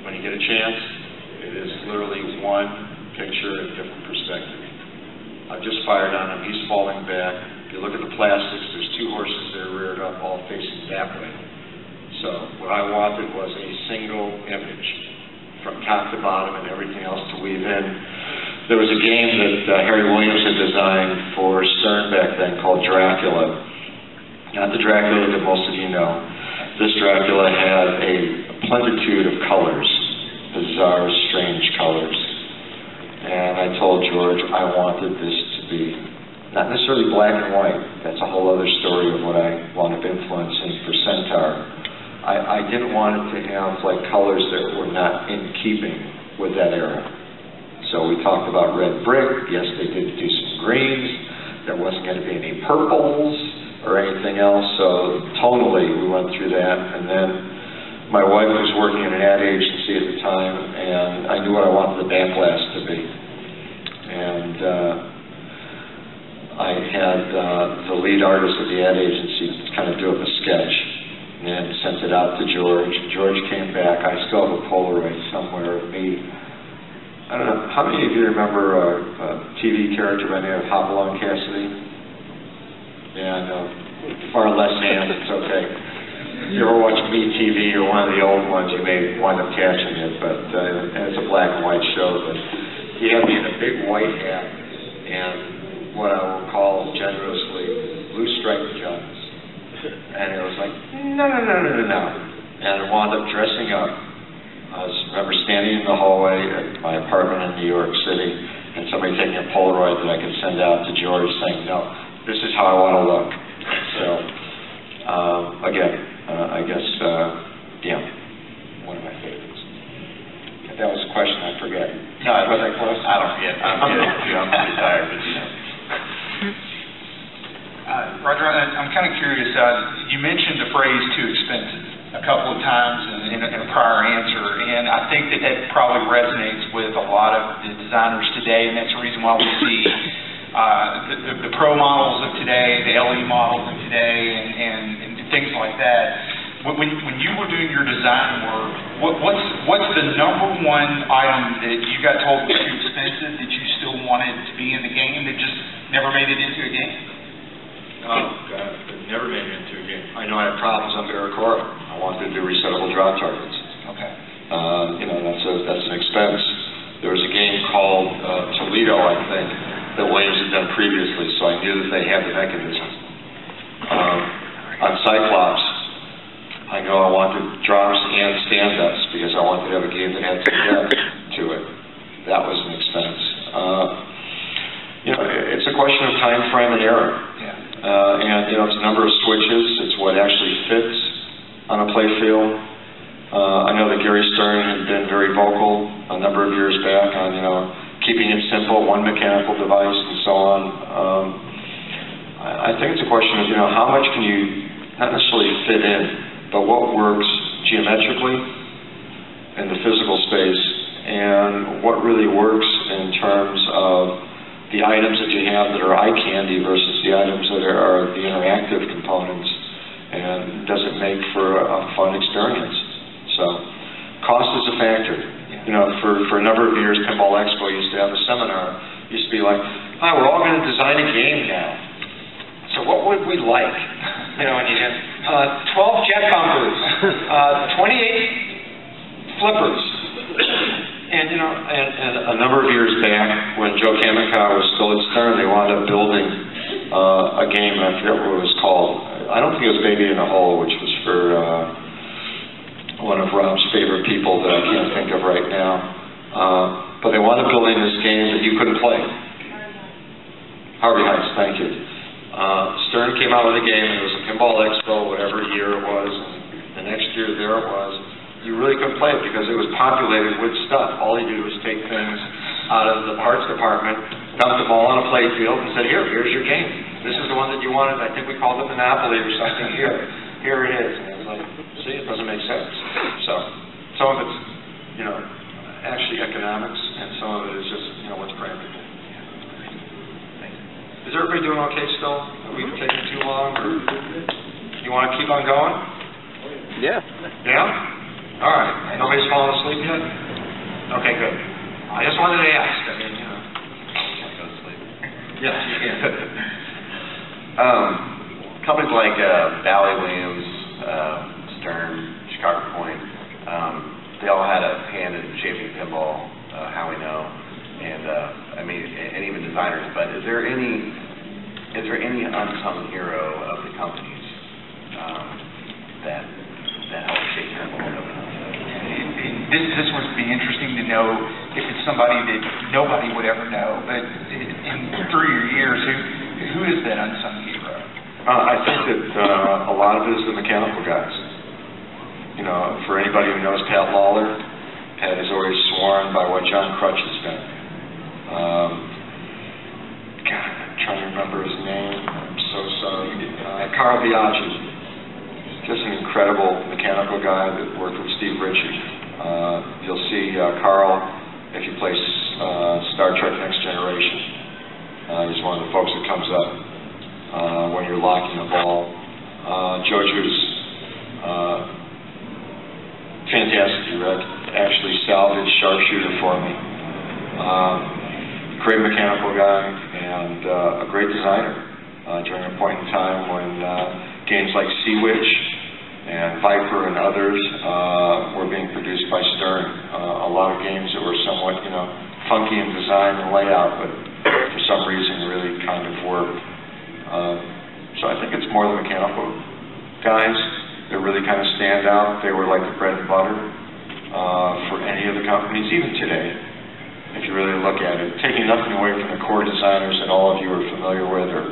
when you get a chance, it is literally one picture in a different perspective. I've just fired on him. He's falling back. If you look at the plastics, there's two horses that are reared up, all facing that way. So what I wanted was a single image from top to bottom and everything else to weave in. There was a game that Harry Williams had designed for Stern back then called Dracula. Not the Dracula that most of you know. This Dracula had a plenitude of colors, bizarre, strange colors. And I told George I wanted this to be not necessarily black and white. That's a whole other story of what I wound up influencing for Centaur. I didn't want it to have like colors that were not in keeping with that era. So we talked about red brick. Yes, they did do some greens. There wasn't going to be any purples or anything else. So tonally, we went through that. And then my wife was working in an ad agency at the time, and I knew what I wanted the backlash to be. And I had the lead artist of the ad agency kind of do up a sketch and sent it out to George. George came back. I still have a Polaroid somewhere of me. I don't know, how many of you remember a TV character by the name of Hopalong Cassidy? Yeah, no, far less hands, it's okay. If you ever watch MeTV or one of the old ones, you may wind up catching it, but it's a black and white show. But he had me in a big white hat and what I will call generously blue striped guns. And it was like, no. And I wound up dressing up. I remember standing in the hallway at my apartment in New York City and somebody taking a Polaroid that I could send out to George saying, no, this is how I want to look. So, again, I guess, yeah, one of my favorites. If that was a question, I forget. No, was I close? I don't forget. I'm pretty tired, but you know. Roger, I'm kind of curious. You mentioned the phrase "too expensive" a couple of times in a prior answer, and I think that probably resonates with a lot of the designers today, and that's the reason why we see the pro models of today, the LE models of today, and things like that. When you were doing your design work, what's the number one item that you got told was too expensive that you still wanted to be in the game that just never made it into a game? Oh, God, it never made it into a game. I know I had problems on Barracora. I wanted to do resettable drop targets. Okay. You know, that's an expense. There was a game called Toledo, I think, that Williams had done previously, so I knew that they had the mechanism. On Cyclops, I know I wanted drops and stand-ups because I wanted to have a game that had some depth to it. That was an expense. You know, it's a question of time frame and error. Yeah. And, you know, it's a number of switches. It's what actually fits on a play field. I know that Gary Stern had been very vocal a number of years back on, you know, keeping it simple, one mechanical device and so on. I think it's a question of, you know, how much can you not necessarily fit in, but what works geometrically in the physical space and what really works in terms of the items that you have that are eye candy versus the items that are the interactive components, and does it make for a fun experience? So, cost is a factor. You know, for a number of years, Pinball Expo used to have a seminar. It used to be like, oh, we're all going to design a game now. So what would we like? You know, and you have 12 jet bumpers, 28 flippers. And, you know, and a number of years back, when Joe Kamenkow was still at Stern, they wound up building a game, and I forget what it was called. I don't think it was Baby in a Hole, which was for one of Rob's favorite people that I can't think of right now. But they wound up building this game that you couldn't play. Harvey Heights, thank you. Stern came out with a game, and it was a Pinball Expo, whatever year it was, and the next year there it was. You really couldn't play it because it was populated with stuff. All you did was take things out of the parts department, dumped them all on a play field, and said, here's your game. This is the one that you wanted. I think we called it Monopoly or something. Here it is. And it was like, see, it doesn't make sense. So some of it's, you know, actually economics, and some of it is just, you know, what's practical. Is everybody doing okay still? Are we taking too long? Or you want to keep on going? Yeah. Yeah? All right. Nobody's falling asleep yet? Okay, good. I just wanted to ask. I mean, you know. Can't go to sleep. Yes, you can. Companies like Bally Williams, Stern, Chicago Point, they all had a hand in shaping pinball, how we know, and I mean, and even designers. But is there any unsung hero of the companies that helped shape pinball? This would be interesting to know if it's somebody that nobody would ever know. But through your years, who is that unsung hero? I think that a lot of it is the mechanical guys. You know, for anybody who knows Pat Lawler, Pat has always sworn by what John Crutch has done. God, I'm trying to remember his name. I'm so sorry. Carl Biaggi. Just an incredible mechanical guy that worked with Steve Ritchie. You'll see Carl, if you play Star Trek Next Generation. He's one of the folks that comes up when you're locking a ball. Joe Judas, fantastic. He actually salvaged sharpshooter for me. Great mechanical guy and a great designer during a point in time when games like Sea Witch and Viper and others were being produced by Stern. A lot of games that were somewhat, you know, funky in design and layout, but for some reason really kind of worked. So I think it's more the mechanical guys that really kind of stand out. They were like the bread and butter for any of the companies, even today, if you really look at it. Taking nothing away from the core designers that all of you are familiar with, or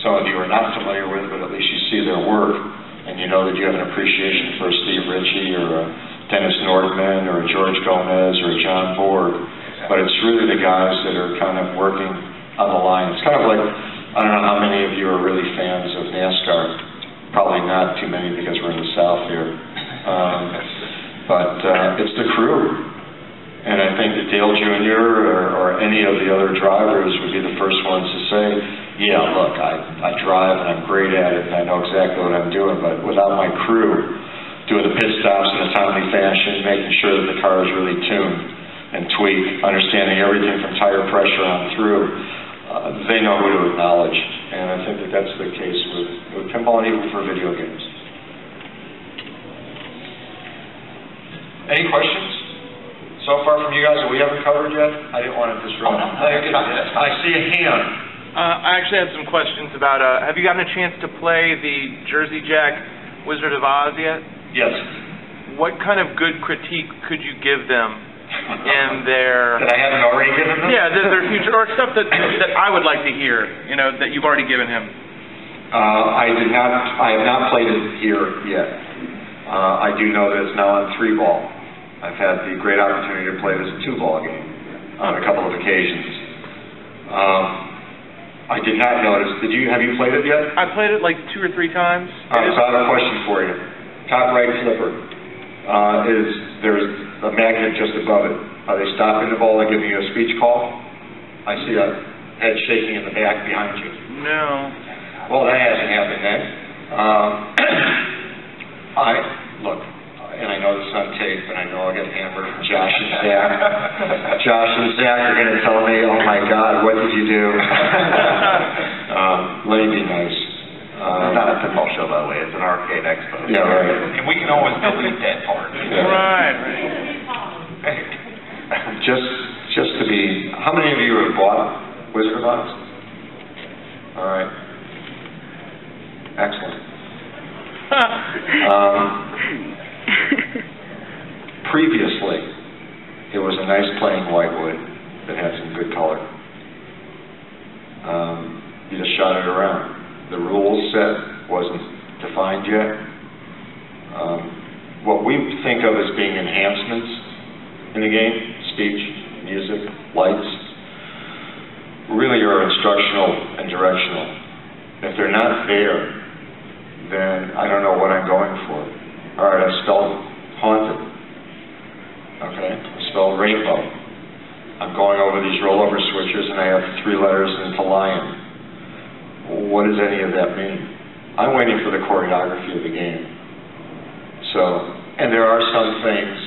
some of you are not familiar with, but at least you see their work. And you know that you have an appreciation for a Steve Ritchie or a Dennis Nordman or a George Gomez or a John Borg. But it's really the guys that are kind of working on the line. It's kind of like, I don't know how many of you are really fans of NASCAR. Probably not too many because we're in the South here. But it's the crew. And I think that Dale Jr. or any of the other drivers would be the first ones to say, yeah, look, I drive and I'm great at it and I know exactly what I'm doing, but without my crew doing the pit stops in a timely fashion, making sure that the car is really tuned and tweaked, understanding everything from tire pressure on through, they know who to acknowledge. And I think that that's the case with pinball and even for video games. Any questions so far from you guys that we haven't covered yet? I didn't want to disrupt. I see a hand. I actually had some questions about, have you gotten a chance to play the Jersey Jack Wizard of Oz yet? Yes. What kind of good critique could you give them in their... That I haven't already given them? Yeah, their future, or stuff that I would like to hear, you know, that you've already given him. I have not played it here yet. I do know that it's now on 3-ball. I've had the great opportunity to play it as a 2-ball game on a couple of occasions. I did not notice. Have you played it yet? I played it like 2 or 3 times. So I have a question for you. Top right flipper. There's a magnet just above it. Are they stopping the ball and giving you a speech call? I see a head shaking in the back behind you. No. Well, that hasn't happened then. Look, and I know this is on tape, and I know I'll get hammered from Josh and Zach. Josh and Zach are going to tell me, oh my God, what did you do? Let me be nice. It's not a pinball show, by the way. It's an arcade expo. Yeah, right. And we can always delete that part. Yeah. Right. Just to be, how many of you have bought Wizard of Oz? All right. Excellent. Previously, it was a nice plain whitewood that had some good color. You just shot it around. The rule set wasn't defined yet. What we think of as being enhancements in the game, speech, music, lights, really are instructional and directional. If they're not there, then I don't know what I'm going for. All right, I spelled haunted. Okay, I spelled rainbow. I'm going over these rollover switches and I have 3 letters into lion. What does any of that mean? I'm waiting for the choreography of the game. So, and there are some things,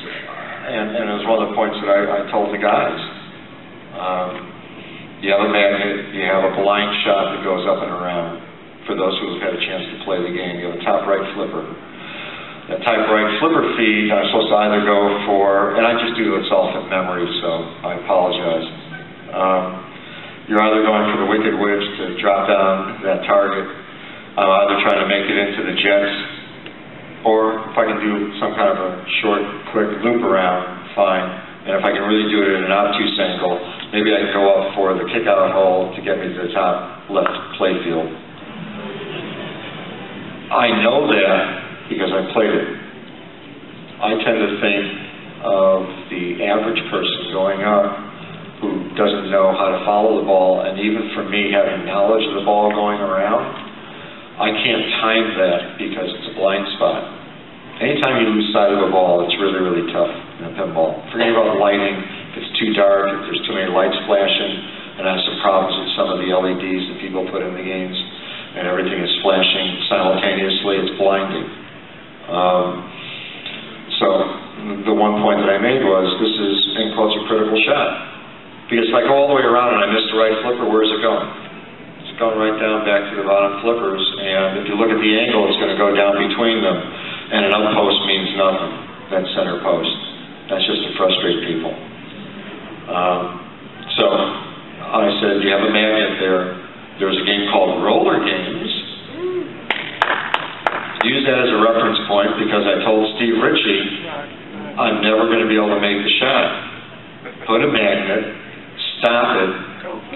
and it was one of the points that I told the guys. You have a magnet, you have a blind shot that goes up and around. For those who have had a chance to play the game, you have a top right flipper. That top right flipper feed, I'm supposed to either go for, and I just do this all from memory, so I apologize. You're either going for the Wicked Witch to drop down that target. I'm either trying to make it into the jets, or if I can do some kind of a short, quick loop around, fine. And if I can really do it at an obtuse angle, maybe I can go up for the kick-out hole to get me to the top left playfield. I know that because I played it. I tend to think of the average person going up who doesn't know how to follow the ball, and even for me, having knowledge of the ball going around, I can't time that because it's a blind spot. Anytime you lose sight of a ball, it's really, really tough in a pinball. Forget about lighting. If it's too dark, if there's too many lights flashing, and I have some problems with some of the LEDs that people put in the games, and everything is flashing simultaneously, it's blinding. So the one point that I made was, this is, in quotes, a critical shot. Because if I go all the way around and I miss the right flipper, where's it going? It's going right down back to the bottom flippers, and if you look at the angle, it's going to go down between them, and an up post means nothing, that center post. That's just to frustrate people. So I said, you have a magnet there. There's a game called Roller Games. Use that as a reference point because I told Steve Ritchie, I'm never going to be able to make the shot. Put a magnet, stop it,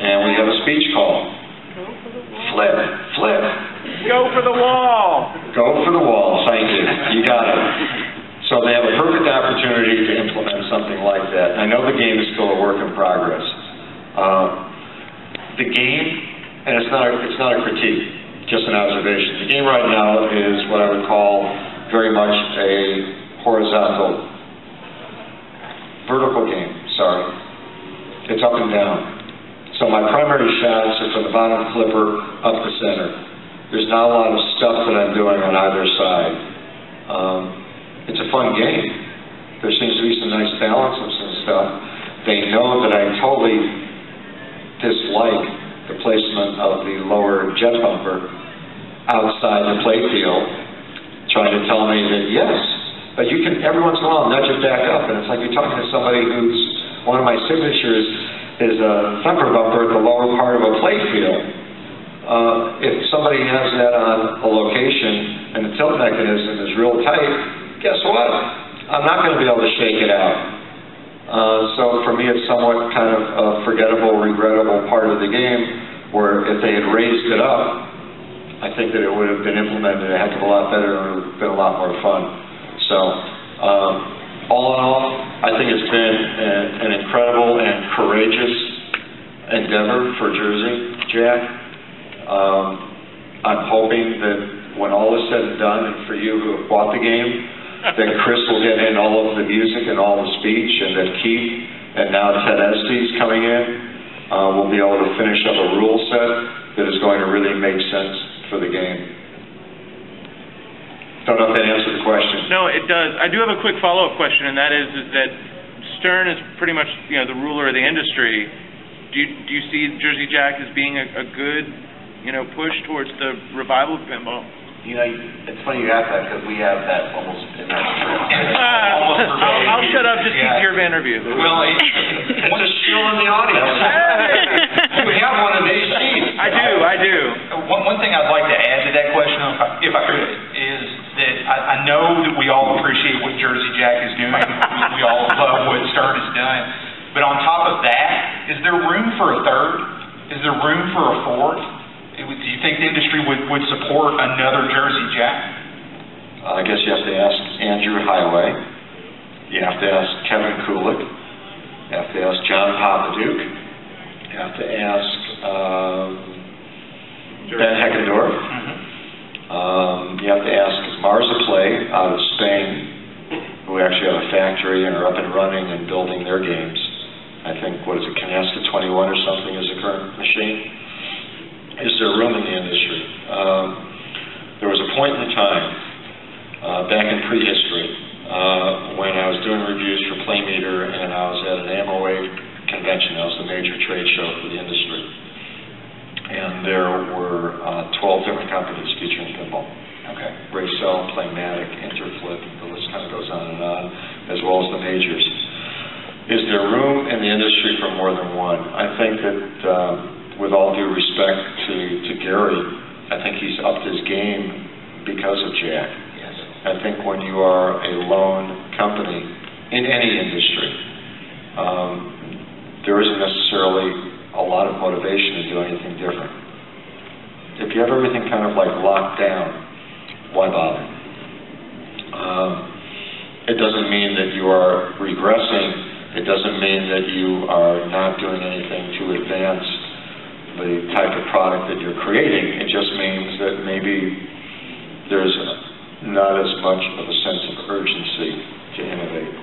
and we have a speech call. Flip, flip. Go for the wall. Go for the wall, thank you. You got it. So they have a perfect opportunity to implement something like that. I know the game is still a work in progress. The game, and it's not a critique, just an observation. The game right now is what I would call very much a vertical game, sorry. It's up and down. So my primary shots are from the bottom flipper up the center. There's not a lot of stuff that I'm doing on either side. It's a fun game. There seems to be some nice balances and stuff. They know that I totally dislike the placement of the lower jet bumper outside the playfield, trying to tell me that yes, but you can every once in a while nudge it back up, and it's like you're talking to somebody who's, one of my signatures is a thumper bumper at the lower part of a playfield. If somebody has that on a location and the tilt mechanism is real tight, guess what? I'm not going to be able to shake it out. So for me, it's somewhat kind of a forgettable, regrettable part of the game, where if they had raised it up, I think that it would have been implemented a heck of a lot better and it would have been a lot more fun. So, all in all, I think it's been an incredible and courageous endeavor for Jersey, Jack. I'm hoping that when all is said and done, and for you who have bought the game, that Chris will get in all of the music and all the speech, and that Keith and now Ted Estes coming in, we'll be able to finish up a rule set that is going to really make sense for the game. Don't know if that answered the question. No, it does. I do have a quick follow-up question, and that is that Stern is pretty much, the ruler of the industry. Do you see Jersey Jack as being a good, push towards the revival of pinball? It's funny you ask that because we have that almost in our script. I'll shut up just to hear the interview. Well, what's a shield in the audience? You have one of these sheets. I do. One thing I'd like to add to that question, if I could, is that I know that we all appreciate what Jersey Jack is doing. We all love what Stern has done. But on top of that, is there room for a third? Is there room for a fourth? Do you think the industry would support another Jersey Jack? I guess you have to ask Andrew Highway. You have to ask Kevin Kulik. You have to ask John Papaduke. You have to ask Ben Heckendorf. You have to ask Marzaplay out of Spain, who actually have a factory and are up and running and building their games. I think, Canasta 21 or something is the current machine. Is there room in the industry? There was a point in time, back in prehistory, when I was doing reviews for Playmeter and I was at an AMOA convention. That was the major trade show for the industry. And there were 12 different companies featuring pinball. Okay. Racel, Playmatic, Interflip, the list kind of goes on and on, as well as the majors. Is there room in the industry for more than one? I think that with all due respect to Gary, I think he's upped his game because of Jack. Yes. I think when you are a lone company in any industry, there isn't necessarily a lot of motivation to do anything different. If you have everything kind of like locked down, why bother? It doesn't mean that you are regressing. It doesn't mean that you are not doing anything to advance the type of product that you're creating. It just means that maybe there's not as much of a sense of urgency to innovate.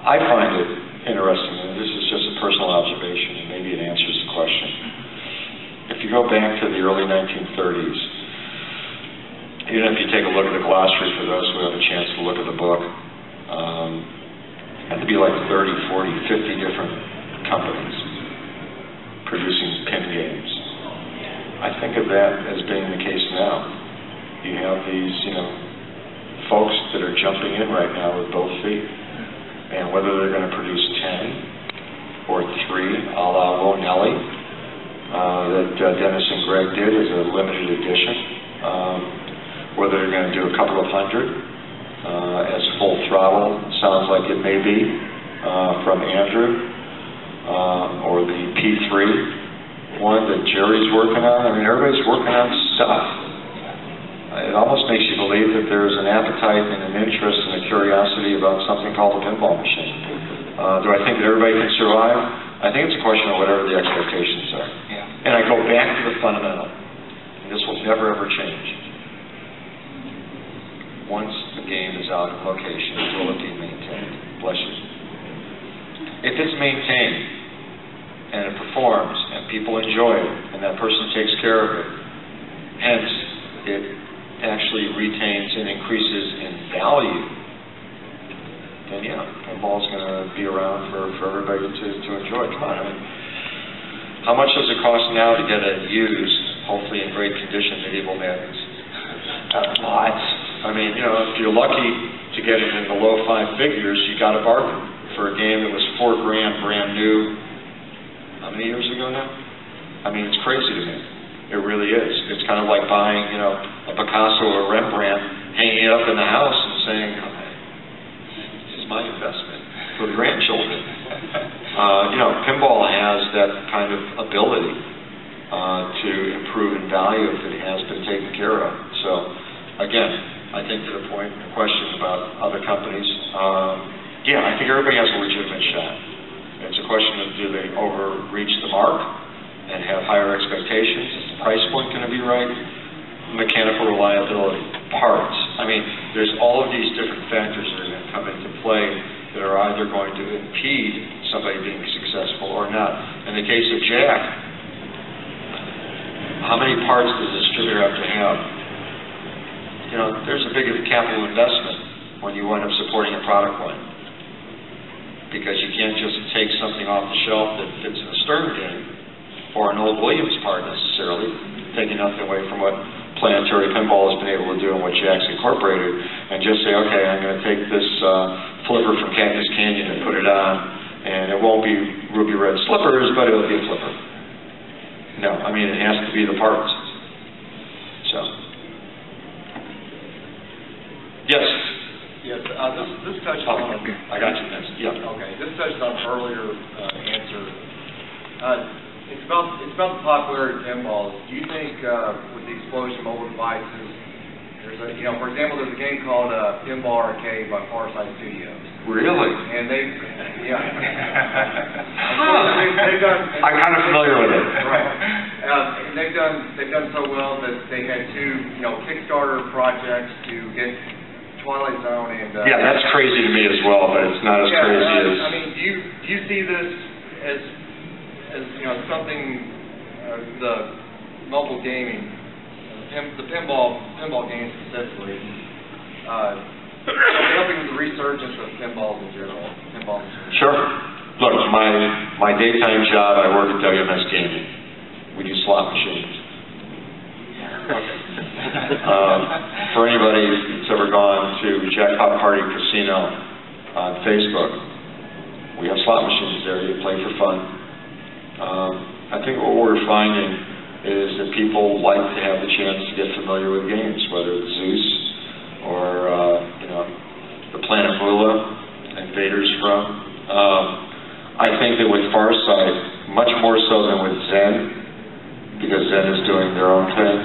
I find it interesting, and this is just a personal observation, and maybe it answers the question. If you go back to the early 1930s, even if you take a look at the glossary for those who have a chance to look at the book, had to be like 30, 40, 50 different companies producing pin games. I think of that as being the case now. You have these, folks that are jumping in right now with both feet. And whether they're going to produce 10 or 3, a la Wo Nelly, that Dennis and Greg did as a limited edition, whether they're going to do a couple of hundred, as Full Throttle sounds like it may be, from Andrew, or the P3 one that Jerry's working on. I mean, everybody's working on stuff. It almost makes you believe that there's an appetite and an interest and a curiosity about something called a pinball machine. Do I think that everybody can survive? I think it's a question of whatever the expectations are. Yeah. And I go back to the fundamental. And this will never ever change. Once the game is out of location, will it be maintained? Bless you. If it's maintained, and it performs, and people enjoy it, and that person takes care of it, hence it actually retains and increases in value, then yeah, pinball's going to be around for everybody to enjoy. Come on, I mean, how much does it cost now to get a used, hopefully in great condition, Medieval Madness? Lots. I mean, if you're lucky to get it in the low 5 figures, you got a bargain for a game that was $4 grand, brand new. How many years ago now? I mean, it's crazy to me. It really is. It's kind of like buying, a Picasso or a Rembrandt, hanging it up in the house and saying, this is my investment for the grandchildren. Pinball has that kind of ability to improve in value if it has been taken care of. So, again, I think to the point, the question about other companies, I think everybody has a legitimate shot. It's a question of, do they overreach the mark and have higher expectations? Is the price point going to be right? Mechanical reliability, parts. I mean, there's all of these different factors that are going to come into play that are either going to impede somebody being successful successful or not. In the case of Jack, how many parts does a distributor have to have? You know, there's a big capital investment when you wind up supporting a product line, because you can't just take something off the shelf that fits in a Stern game or an old Williams part necessarily, taking nothing away from what Planetary Pinball has been able to do and what Jack's incorporated, and just say, okay, I'm going to take this flipper from Cactus Canyon and put it on, and it won't be ruby red slippers, but it'll be a flipper. No, I mean, it has to be the parts. So. Yes? Yes, this touched Oh, on... I got you next. Yeah. Okay, this touched on an earlier answer. It's about the popularity of pinballs. Do you think with the explosion of mobile devices, there's a, you know, for example, there's a game called Pinball Arcade by Farside Studios. Really? And they've done... I'm kind of familiar with it. Right. And they've done so well that they had two, you know, Kickstarter projects to get Twilight Zone and... yeah, that's crazy to me as well, but it's not as crazy as... I mean, do you see this as you know, something, the mobile gaming, the pinball games specifically, helping with the resurgence of pinballs in general? Sure. Look, my daytime job, I work at WMS Gaming. We do slot machines. For anybody that's ever gone to Jackpot Party Casino on Facebook, we have slot machines there. You play for fun. I think what we're finding is that people like to have the chance to get familiar with games, whether it's Zeus or you know, the Planet Moolah and Vader's From. I think that with Farsight, much more so than with Zen, because Zen is doing their own thing.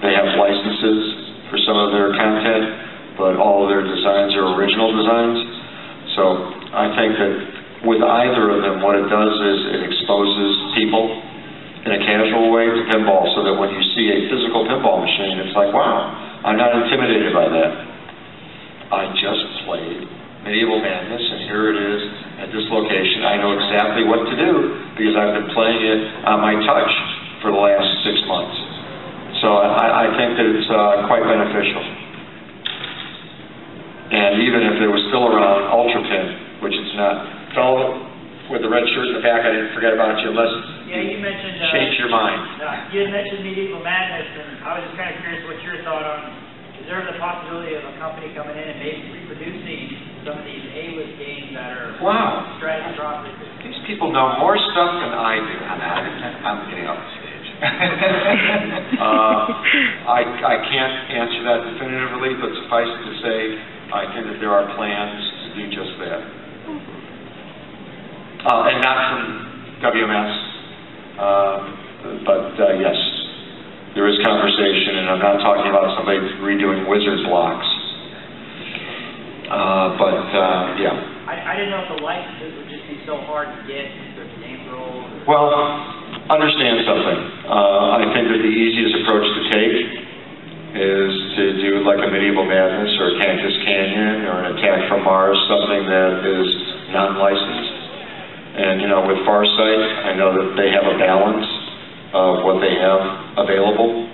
They have licenses for some of their content, but all of their designs are original designs. So I think that with either of them, what it does is it exposes people in a casual way to pinball, so that when you see a physical pinball machine, it's like, wow, I'm not intimidated by that. I just played Medieval Madness, and here it is at this location. I know exactly what to do because I've been playing it on my touch for the last 6 months. So I think that it's quite beneficial. And even if it was still around, Ultra Pin, which it's not. Fellow with the red shirt in the back, I didn't forget about you unless you mentioned change your mind. You had mentioned Medieval Madness, and I was just kind of curious what your thought on, is there the possibility of a company coming in and maybe reproducing some of these A-list games that are stratostropic? These people know more stuff than I do. I'm getting off the stage. I can't answer that definitively, but suffice it to say, I think that there are plans to do just that. And not from WMS, but yes, there is conversation, and I'm not talking about somebody redoing wizard blocks. Yeah. I didn't know if the licenses would just be so hard to get if there's name roll. Well, understand something. I think that the easiest approach to take is to do like a Medieval Madness or a Cactus Canyon or an Attack from Mars, something that is non-licensed. And, you know, with Farsight, I know that they have a balance of what they have available.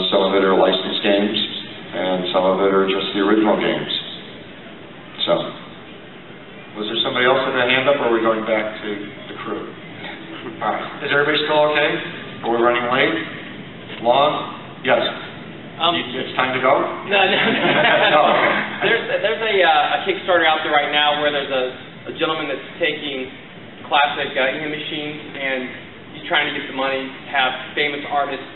Some of it are licensed games, and some of it are just the original games. So, was there somebody else with a hand up, or are we going back to the crew? All right. Is everybody still okay? Are we running late? Long? Yes. It's time to go? No. Oh, okay. There's a Kickstarter out there right now where there's a gentleman that's taking classic EM machines and he's trying to get the money to have famous artists.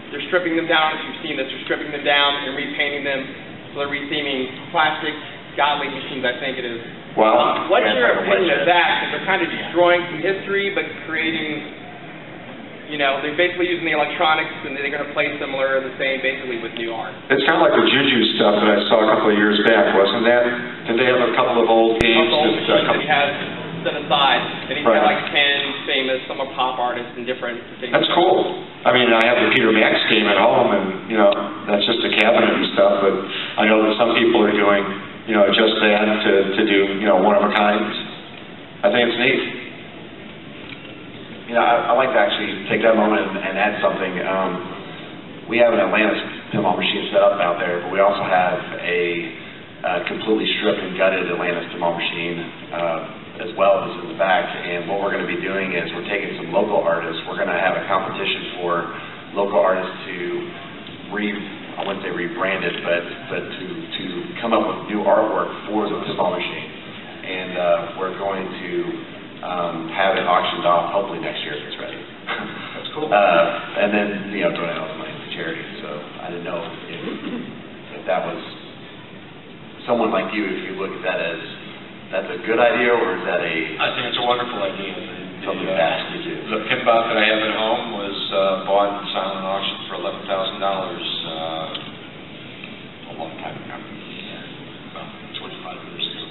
They're stripping them down, if you've seen this, they're stripping them down and repainting them. So they're retheming classic godly machines, I think it is. Wow. What's your opinion of that? Because they're kind of destroying some history, but creating, you know, they're basically using the electronics and they're going to play similar, the same, basically with new art. It's kind of like the Juju stuff that I saw a couple of years back, wasn't that? Did they have a couple of old games? Old machines that he has set aside, and he's got like 10 famous, some are pop artists and different things. That's cool. I mean, I have the Peter Max game at home, and, you know, that's just a cabinet and stuff, but I know that some people are doing, you know, just that to do, you know, one-of-a-kinds. I think it's neat. You know, I'd like to actually take that moment and add something. We have an Atlantis pinball machine set up out there, but we also have a completely stripped and gutted Atlantis pinball machine, as well as in the back. And what we're going to be doing is we're taking some local artists. We're going to have a competition for local artists to I wouldn't say rebrand it, but to come up with new artwork for the pinball machine. And we're going to have it auctioned off hopefully next year if it's ready. That's cool. And then, you know, donate all the money to charity. So I didn't know if that was someone like you, if you look at that as that's a good idea, or is that I think it's a wonderful idea. something fast to do? The pinball that I have at home was bought in silent auction for $11,000 a long time ago. About 25 years ago.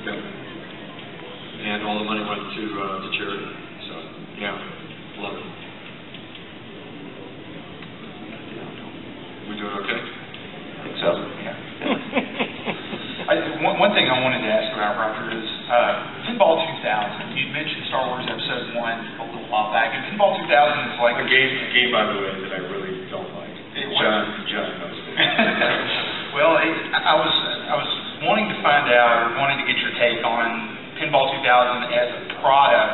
Yep. And all the money went to charity. So, yeah, love it. We doing okay? I think so. Yeah. One thing I wanted to ask about, Roger, is Pinball 2000. You mentioned Star Wars Episode 1 a little while back, and Pinball 2000 is like a game, by the way, that I really don't like. John knows it. Well, I was wanting to find out, or wanting to get your take on Pinball 2000 as a product.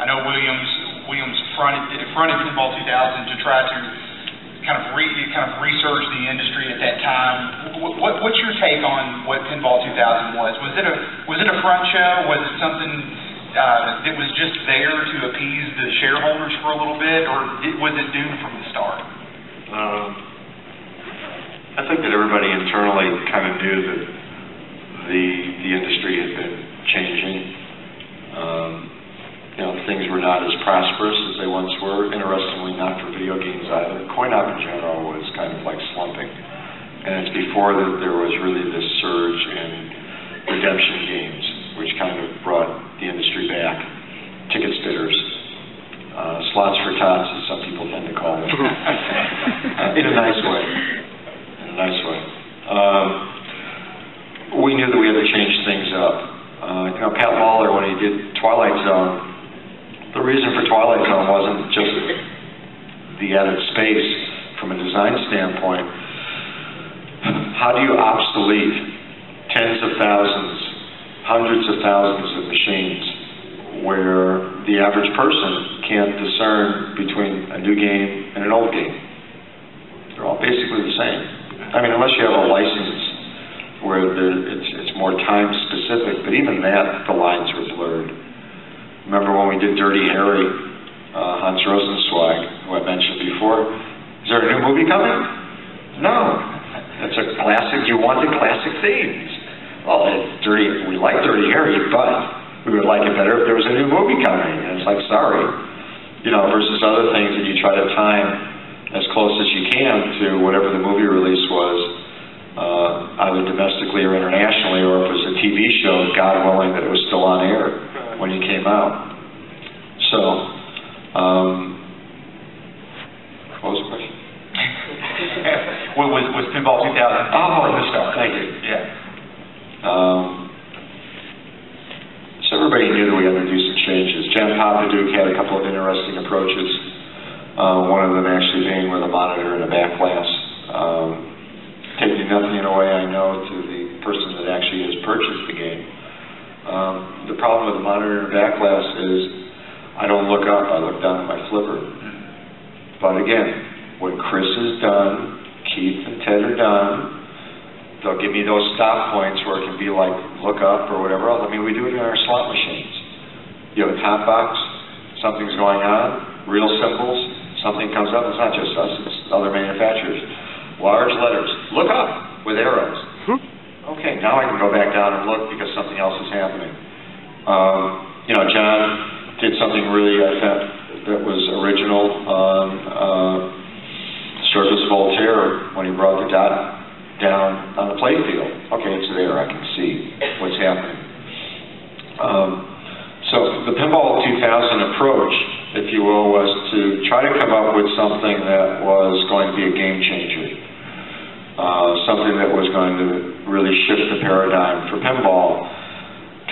I know Williams fronted Pinball 2000 to try to kind of research the industry at that time. What's your take on what Pinball 2000 was? Was it a front show? Was it something that was just there to appease the shareholders for a little bit, or was it doomed from the start? I think that everybody internally kind of knew that the industry had been changing. You know, things were not as prosperous as they once were. Interestingly, not for video games either. Coin-op in general was kind of like slumping. And it's before that there was really this surge in redemption games, which kind of brought the industry back. Ticket spitters. Slots for tots, as some people tend to call them. In a nice way. In a nice way. We knew that we had to change things up. You know, Pat Lawler, when he did Twilight Zone, the reason for Twilight Zone wasn't just the added space from a design standpoint. How do you obsolete tens of thousands, hundreds of thousands of machines where the average person can't discern between a new game and an old game? They're all basically the same. I mean, unless you have a license where it's more time specific, but even that, the lines were blurred. Remember when we did Dirty Harry, Hans Rosenzweig, who I mentioned before? Is there a new movie coming? No. It's a classic. You wanted classic themes. Well, we like Dirty Harry, but we would like it better if there was a new movie coming. And it's like, sorry. You know, versus other things that you try to time as close as you can to whatever the movie release was, either domestically or internationally, or if it was a TV show, God willing that it was still on air when it came out. So, what was the question? was Pinball 2000 from the start? Thank you. Yeah. So everybody knew that we had to do some changes. Jan Papaduke had a couple of interesting approaches. One of them actually being with a monitor and a back glass. Taking nothing away, I know, to the person that actually has purchased the game. The problem with the monitor and back glass is I don't look up, I look down at my flipper. But again, when Chris is done, Keith and Ted are done, they'll give me those stop points where it can be like look up or whatever else. I mean, we do it in our slot machines. You have a top box, something's going on, real symbols, something comes up, it's not just us, it's other manufacturers. Large letters, look up with arrows. Okay, now I can go back down and look because something else is happening. You know, John did something really, I thought, that was original on Circus Voltaire when he brought the dot down on the play field. Okay, it's there, I can see what's happening. So the Pinball 2000 approach, if you will, was to try to come up with something that was going to be a game changer. Something that was going to really shift the paradigm for pinball,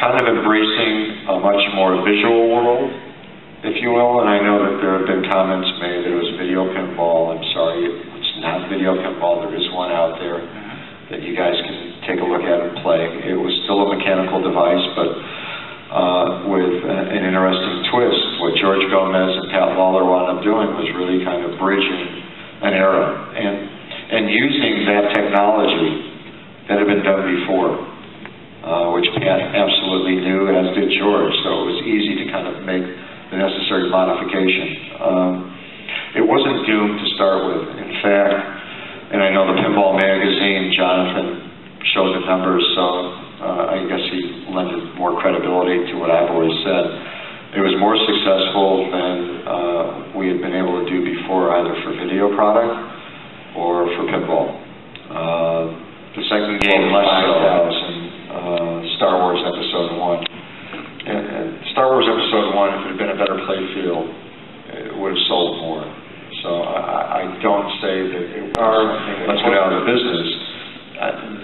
kind of embracing a much more visual world, if you will, and I know that there have been comments made that it was video pinball. I'm sorry, it's not video pinball. There is one out there that you guys can take a look at and play. It was still a mechanical device, but with an interesting twist. What George Gomez and Pat Lawler wound up doing was really kind of bridging an era and using that technology that had been done before, which Pat absolutely knew, as did George, so it was easy to kind of make the necessary modification. It wasn't doomed to start with. In fact, and I know the Pinball magazine, Jonathan showed the numbers, so I guess he lended more credibility to what I've always said. It was more successful than we had been able to do before, either for video product or for pinball. The second game, less so, Star Wars Episode 1. And Star Wars Episode 1, if it had been a better play field, it would have sold more. So I don't say that it was, let's get out of the business.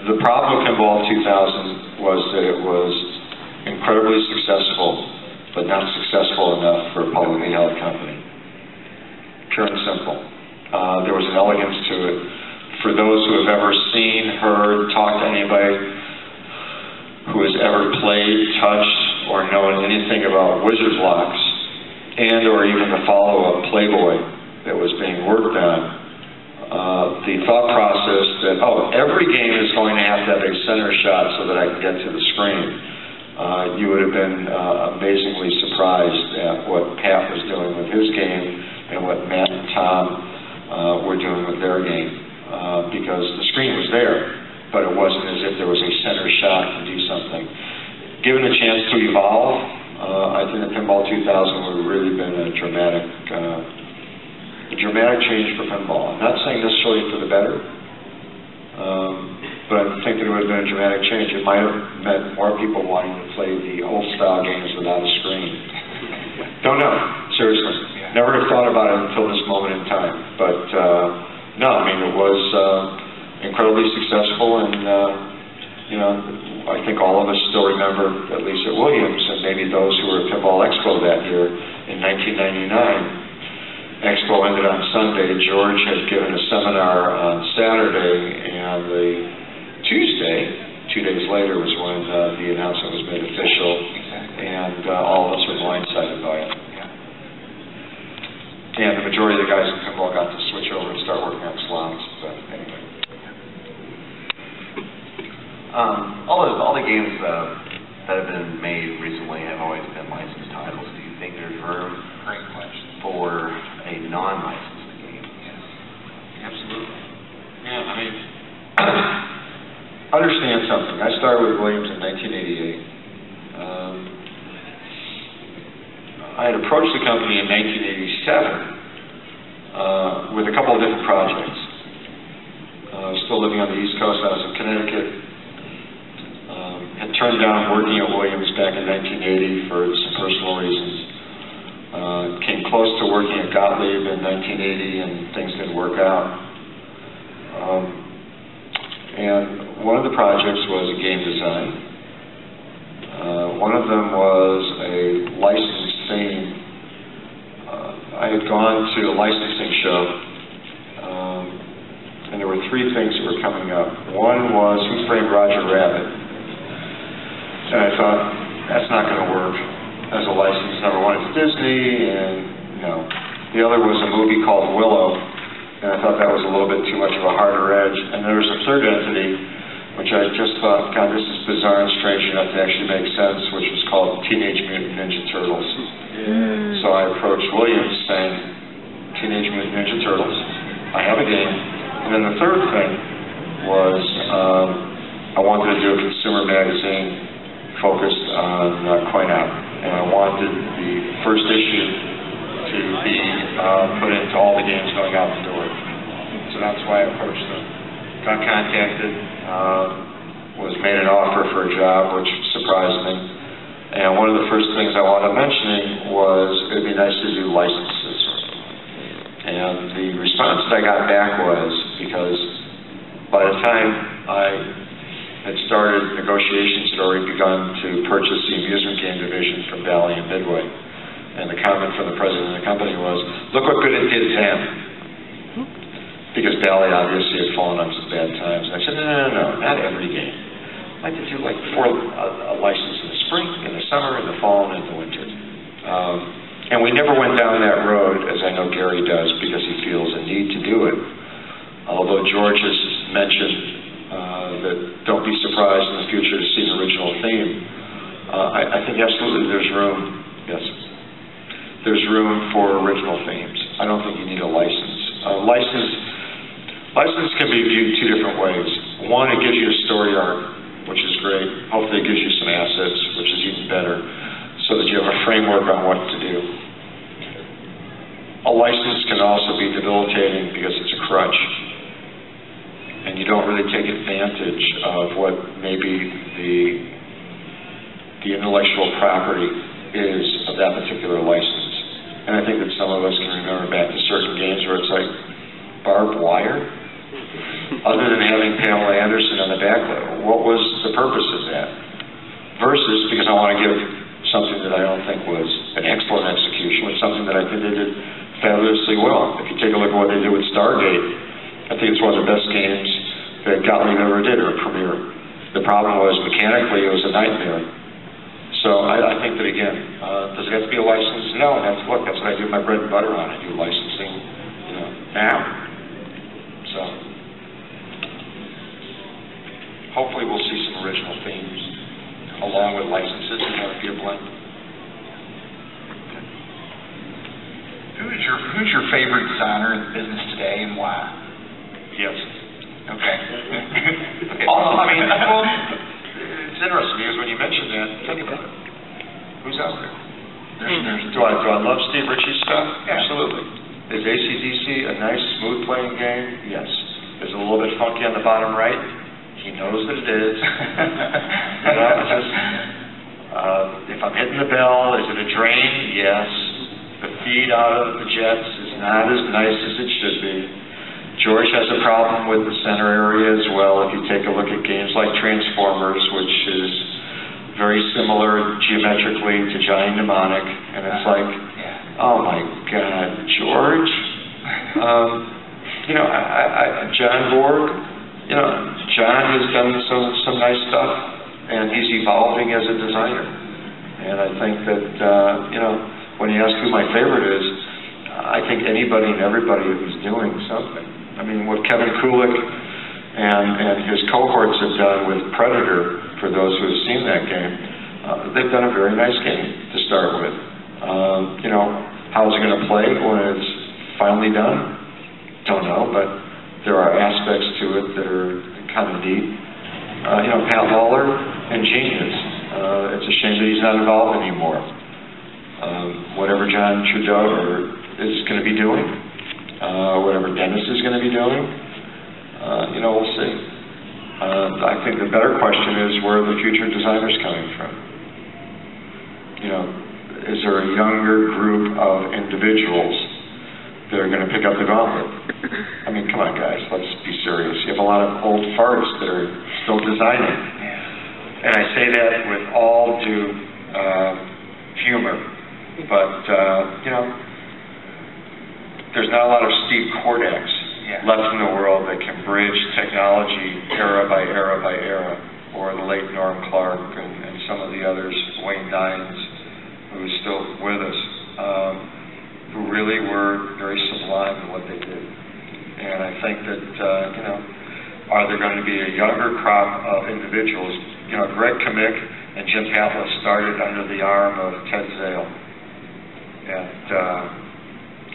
The problem with Pinball 2000 was that it was incredibly successful, but not successful enough for a publicly held company. Pure and simple. There was an elegance to it. For those who have ever seen, heard, talked to anybody who has ever played, touched, or known anything about Wizard Blocks, and or even the follow-up Playboy that was being worked on, the thought process that, every game is going to have a center shot so that I can get to the screen. You would have been amazingly surprised at what Pat was doing with his game and what Matt and Tom were doing with their game, because the screen was there, but it wasn't as if there was a center shot to do something. Given a chance to evolve, I think the Pinball 2000 would have really been a dramatic change for pinball. I'm not saying necessarily for the better, but I think that it would have been a dramatic change. It might have meant more people wanting to play the old-style games without a screen. Don't know, seriously. Never have thought about it until this moment in time. But, no, I mean, it was incredibly successful, and, I think all of us still remember, at least at Williams, and maybe those who were at Pinball Expo that year in 1999, Expo ended on Sunday. George had given a seminar on Saturday, and the Tuesday, 2 days later, was when the announcement was made official, and all of us were blindsided by it. And the majority of the guys in Pinball got to switch over and start working on slots, but anyway. All the games that have been made recently have always been licensed titles. Do you think there's room for a non-licensed game? Yes, absolutely. Yeah, I mean, understand something. I started with Williams in 1988. I had approached the company in 1987 with a couple of different projects. I was still living on the East Coast. I was in Connecticut. Had turned down working at Williams back in 1980 for some personal reasons. Came close to working at Gottlieb in 1980, and things didn't work out. And one of the projects was a game design. One of them was a licensed theme. I had gone to a licensing show, and there were three things that were coming up. One was Who Framed Roger Rabbit? And I thought, that's not going to work as a license. Number one, it's Disney, and no. The other was a movie called Willow, and I thought that was a little bit too much of a harder edge. And there was a third entity, which I just thought, God, this is bizarre and strange enough to actually make sense, which was called Teenage Mutant Ninja Turtles. So I approached Williams saying, Teenage Mutant Ninja Turtles, I have a game. And then the third thing was I wanted to do a consumer magazine focused on coin out, and I wanted the first issue to be put into all the games going out the door. So that's why I approached them. Got contacted, was made an offer for a job, which surprised me. And one of the first things I wound up mentioning was it'd be nice to do licenses. And the response that I got back was, because by the time I had started negotiations had already begun to purchase the amusement game division from Bally and Midway. And the comment from the president of the company was, look what good it did then. Because Bally obviously had fallen on some bad times. And I said, no, not every game. I like to do like a license in the spring, in the summer, in the fall, and in the winter. And we never went down that road, as I know Gary does, because he feels a need to do it. Although George has mentioned that don't be surprised in the future to see an original theme. I think absolutely there's room, yes. There's room for original themes. I don't think you need a license. License can be viewed two different ways. One, it gives you a story arc, which is great. Hopefully it gives you some assets, which is even better, so that you have a framework on what to do. A license can also be debilitating because it's a crutch, and you don't really take advantage of what maybe the intellectual property is of that particular license. And I think that some of us can remember back to certain games where it's like barbed wire. Other than having Pamela Anderson on the back, what was the purpose of that? Versus, because I want to give something that I don't think was an excellent execution, but something that I think they did fabulously well. If you take a look at what they did with Stargate, I think it's one of the best games that Gottlieb ever did, or Premiere. The problem was, mechanically, it was a nightmare. So I think that, again, does it have to be a license? No, that's what I do my bread and butter on. I do licensing, now. So hopefully we'll see some original themes along with licenses and have it be a blend. Who's your favorite designer in the business today, and why? Yes. Okay. It's interesting because when you mention that, think about it. Who's out there? Do I love Steve Ritchie's stuff? Yeah. Absolutely. Is AC/DC a nice, smooth playing game? Yes. Is it a little bit funky on the bottom right? He knows that it is. If I'm hitting the bell, is it a drain? Yes. The feed out of the jets is not as nice as it should be. George has a problem with the center area as well. If you take a look at games like Transformers, which is very similar geometrically to Johnny Mnemonic, and it's like, oh my God, George. John Borg, John has done some nice stuff, and he's evolving as a designer. And I think that, when you ask who my favorite is, I think anybody and everybody who's doing something. I mean, what Kevin Kulik and his cohorts have done with Predator, for those who have seen that game, they've done a very nice game to start with. How is it going to play when it's finally done? Don't know, but there are aspects to it that are kind of neat. Pat Lawler and Genius. It's a shame that he's not involved anymore. Whatever John Trudeau is going to be doing, whatever Dennis is going to be doing, we'll see. I think the better question is, where are the future designers coming from? Is there a younger group of individuals that are going to pick up the gauntlet? I mean, come on, guys, let's be serious. You have a lot of old farts that are still designing. And I say that with all due humor. But, there's not a lot of Steve Kordaks left in the world that can bridge technology era by era by era, or the late Norm Clark and some of the others, Wayne Dines, who is still with us, who really were very sublime in what they did. And I think that, are there going to be a younger crop of individuals? Greg Kamick and Jim Patlas started under the arm of Ted Zale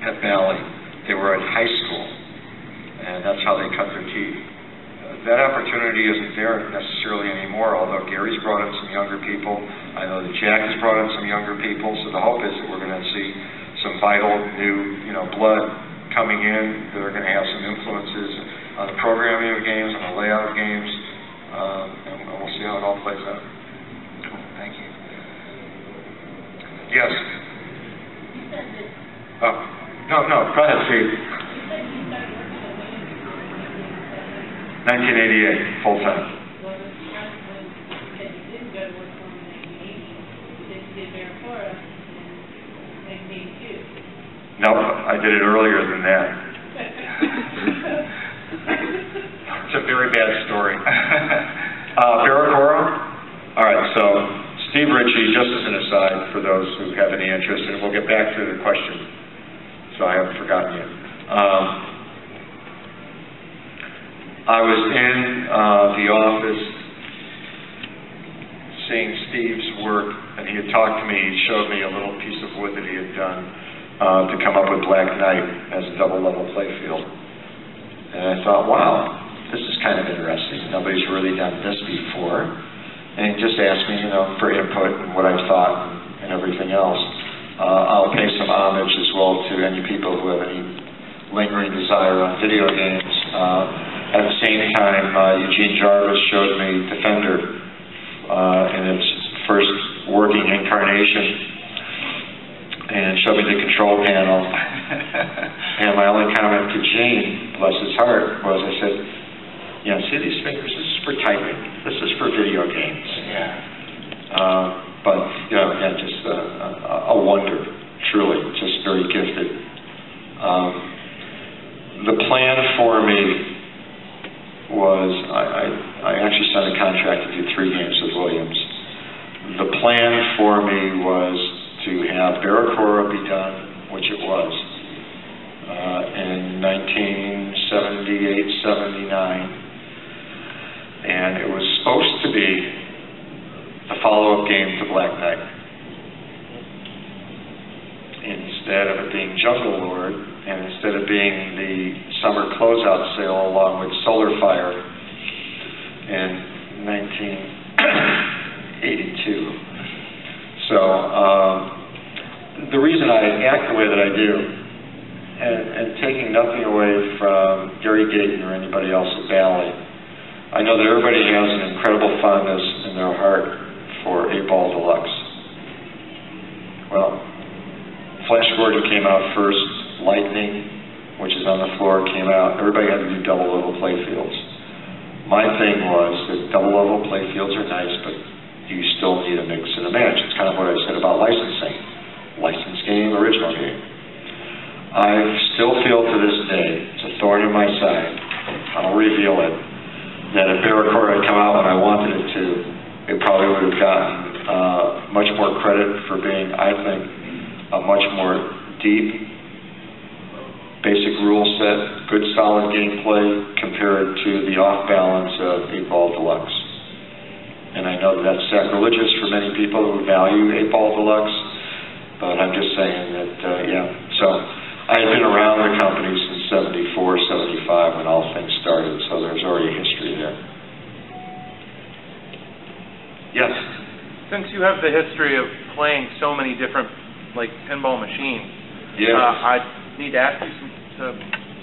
at Bally. They were in high school, and that's how they cut their teeth. That opportunity isn't there necessarily anymore, although Gary's brought in some younger people. I know that Jack has brought in some younger people, so the hope is that we're going to see some vital new, blood coming in that are going to have some influences on the programming of games, on the layout of games, and we'll see how it all plays out. Cool, thank you. Yes? No, go ahead, Steve. 1988, full time. nickname too? No, I did it earlier than that. It's a very bad story. Barracora? All right, so Steve Ritchie, just as an aside for those who have any interest, and we'll get back to the question, so I haven't forgotten you. I was in the office seeing Steve's work, and he had talked to me. He showed me a little piece of wood that he had done to come up with Black Knight as a double-level playfield. And I thought, wow, this is kind of interesting. Nobody's really done this before. And he just asked me, for input and what I've thought and everything else. I'll pay some homage as well to any people who have any lingering desire on video games. At the same time, Eugene Jarvis showed me Defender in its first working incarnation, and showed me the control panel. And my only comment to Gene, bless his heart, was I said, see these fingers? This is for typing. This is for video games. But, again, just a wonder, truly, just very gifted. The plan for me was, I actually signed a contract to do 3 games with Williams. The plan for me was to have Barracora be done, which it was, in 1978, 79. And it was supposed to be the follow-up game to Black Knight. Instead of it being Jungle Lord, and instead of being the summer closeout sale along with Solar Fire in 1982. So, the reason I act the way that I do, and taking nothing away from Gary Gayton or anybody else at Bally, I know that everybody has an incredible fondness in their heart for 8-Ball Deluxe. Well, Flash Gordon came out first, Lightning, which is on the floor, came out. Everybody had to do double-level playfields. My thing was that double-level playfields are nice, but you still need a mix and a match. It's kind of what I said about licensing. Licensed game, original game. I still feel to this day, it's a thorn in my side, I'll reveal it, that if Barracora had come out when I wanted it to, it probably would have gotten much more credit for being, I think, a much more deep, basic rule set, good solid gameplay compared to the off-balance of 8-Ball Deluxe. And I know that that's sacrilegious for many people who value 8-Ball Deluxe, but I'm just saying that, So I had been around the company since 74, 75 when all things started, so there's already a history there. Yes? Since you have the history of playing so many different, pinball machines, I need to ask you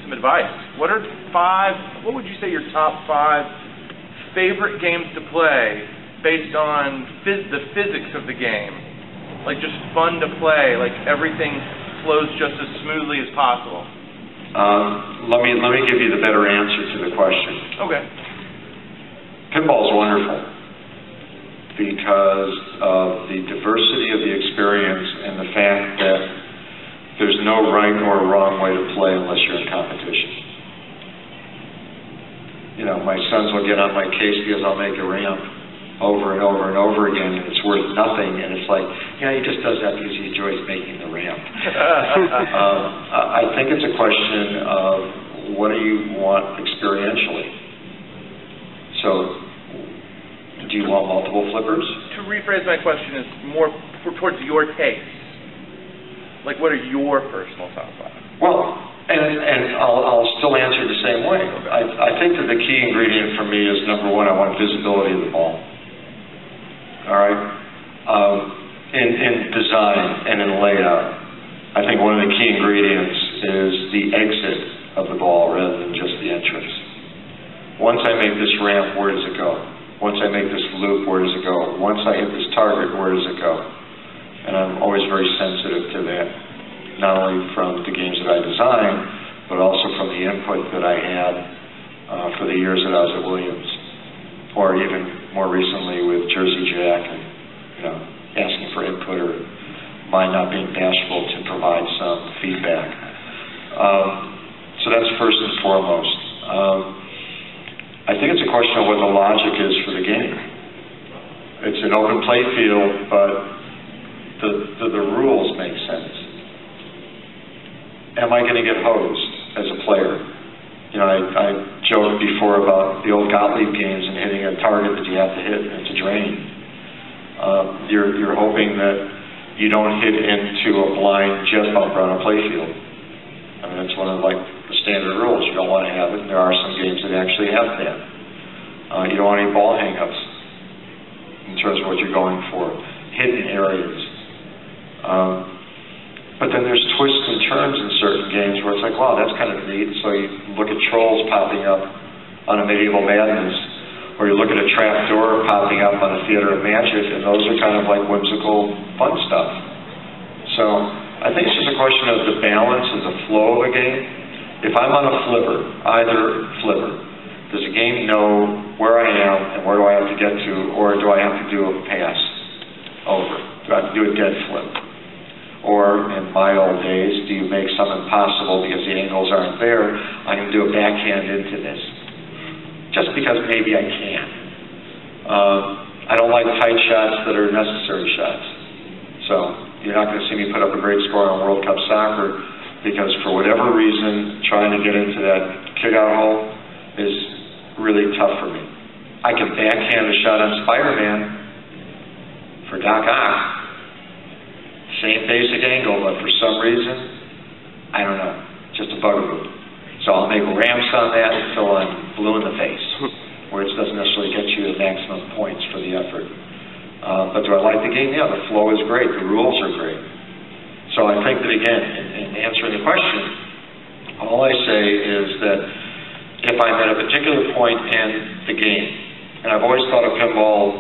some advice. What would you say your top 5 favorite games to play based on the physics of the game? Just fun to play, everything flows just as smoothly as possible. Let me give you the better answer to the question. Okay. Pinball's wonderful because of the diversity of the experience and the fact that there's no right or wrong way to play unless you're in competition. My sons will get on my case because I'll make a ramp over and over and over again, and it's worth nothing, and it's like, he just does that because he enjoys making the ramp. I think it's a question of what do you want experientially. So, do you want multiple flippers? To rephrase my question is more towards your taste. What are your personal top 5? Well, and I'll still answer the same way. I think that the key ingredient for me is, number 1, I want visibility of the ball. All right? In design and in layout, I think one of the key ingredients is the exit of the ball rather than just the entrance. Once I make this ramp, where does it go? Once I make this loop, where does it go? Once I hit this target, where does it go? And I'm always very sensitive to that, not only from the games that I design, but also from the input that I had for the years that I was at Williams, or even more recently with Jersey Jack, and asking for input or mind not being bashful to provide some feedback. So that's first and foremost. I think it's a question of what the logic is for the game. It's an open play field, but the rules make sense. Am I going to get hosed as a player? You know, I joked before about the old Gottlieb games and hitting a target that you have to hit, and it's a drain. You're hoping that you don't hit into a blind jet bumper on a play field. I mean, that's one of the standard rules. You don't want to have it, and there are some games that actually have that. You don't want any ball hang-ups in terms of what you're going for. Hidden areas. But then there's twists and turns in certain games where it's like, wow, that's kind of neat. So you look at trolls popping up on a Medieval Madness, or you look at a trap door popping up on a Theater of Magic, and those are kind of like whimsical, fun stuff. So I think it's just a question of the balance and the flow of a game. If I'm on a flipper, either flipper, does the game know where I am and where do I have to get to, or do I have to do a pass over? Do I have to do a dead flip? Or, in my old days, do you make some impossible because the angles aren't there? I'm going to do a backhand into this. Just because maybe I can. I don't like tight shots that are necessary shots. So, you're not going to see me put up a great score on World Cup soccer because, for whatever reason, trying to get into that kick-out hole is really tough for me. I can backhand a shot on Spider-Man for Doc Ock. Same basic angle, but for some reason, I don't know, just a bugaboo. So I'll make ramps on that until I'm blue in the face, where it doesn't necessarily get you the maximum points for the effort. But do I like the game? Yeah, the flow is great. The rules are great. So I think that, again, in answering the question, all I say is that if I'm at a particular point in the game, and I've always thought of pinball,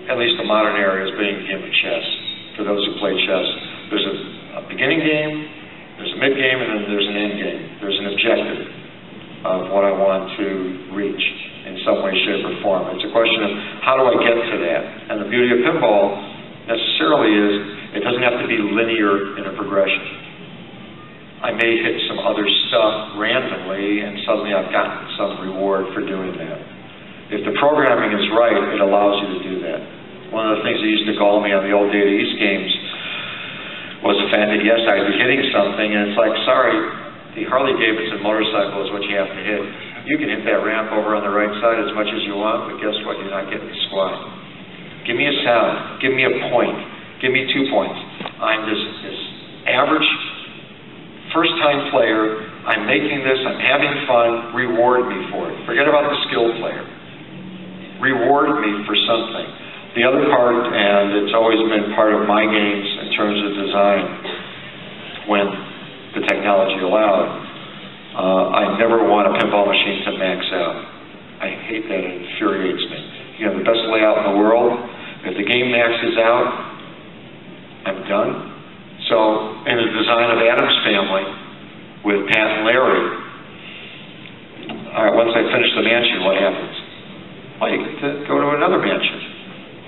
at least the modern era, as being a game of chess. For those who play chess, there's a beginning game, there's a mid game, and then there's an end game. There's an objective of what I want to reach in some way, shape, or form. It's a question of how do I get to that? And the beauty of pinball necessarily is it doesn't have to be linear in a progression. I may hit some other stuff randomly, and suddenly I've gotten some reward for doing that. If the programming is right, it allows you to do that. One of the things that used to gall me on the old Data East games was the fact that, yes, I'd be hitting something, and it's like, sorry, the Harley-Davidson motorcycle is what you have to hit. You can hit that ramp over on the right side as much as you want, but guess what? You're not getting the squat. Give me a sound. Give me a point. Give me 2 points. I'm this average first-time player. I'm making this. I'm having fun. Reward me for it. Forget about the skilled player. Reward me for something. The other part, and it's always been part of my games in terms of design, when the technology allowed, I never want a pinball machine to max out. I hate that. It infuriates me. You have the best layout in the world. If the game maxes out, I'm done. So, in the design of Adam's Family, with Pat and Larry, all right, once I finish the mansion, what happens? Well, you get to go to another mansion.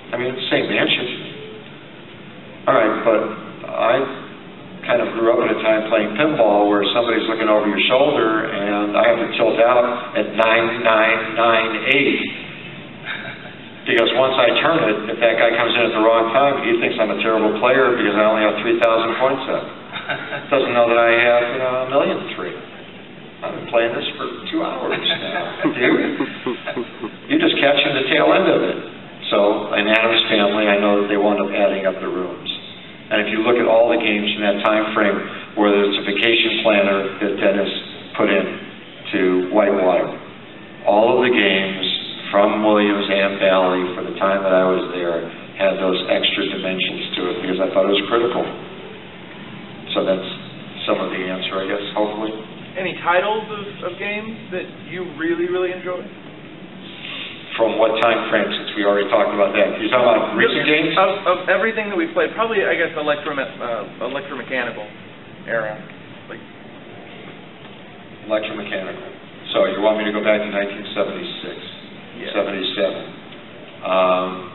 I mean, it's the same mansion. All right, but I kind of grew up at a time playing pinball where somebody's looking over your shoulder and I have to tilt out at 9998. Because once I turn it, if that guy comes in at the wrong time, he thinks I'm a terrible player because I only have 3,000 points up. Doesn't know that I have, 1,000,003. I've been playing this for 2 hours now. Dude, you're just catching the tail end of it. So, in Adam's Family, I know that they wound up adding up the rooms. And if you look at all the games in that time frame, whether it's a vacation planner that Dennis put in to Whitewater, all of the games from Williams and Valley for the time that I was there had those extra dimensions to it because I thought it was critical. So that's some of the answer, I guess, hopefully. Any titles of games that you really, really enjoy? From what time frame, since we already talked about that? You're talking about recent games? Of everything that we've played, probably, I guess, electromechanical era. Like electromechanical. So you want me to go back to 1976, 77. I'm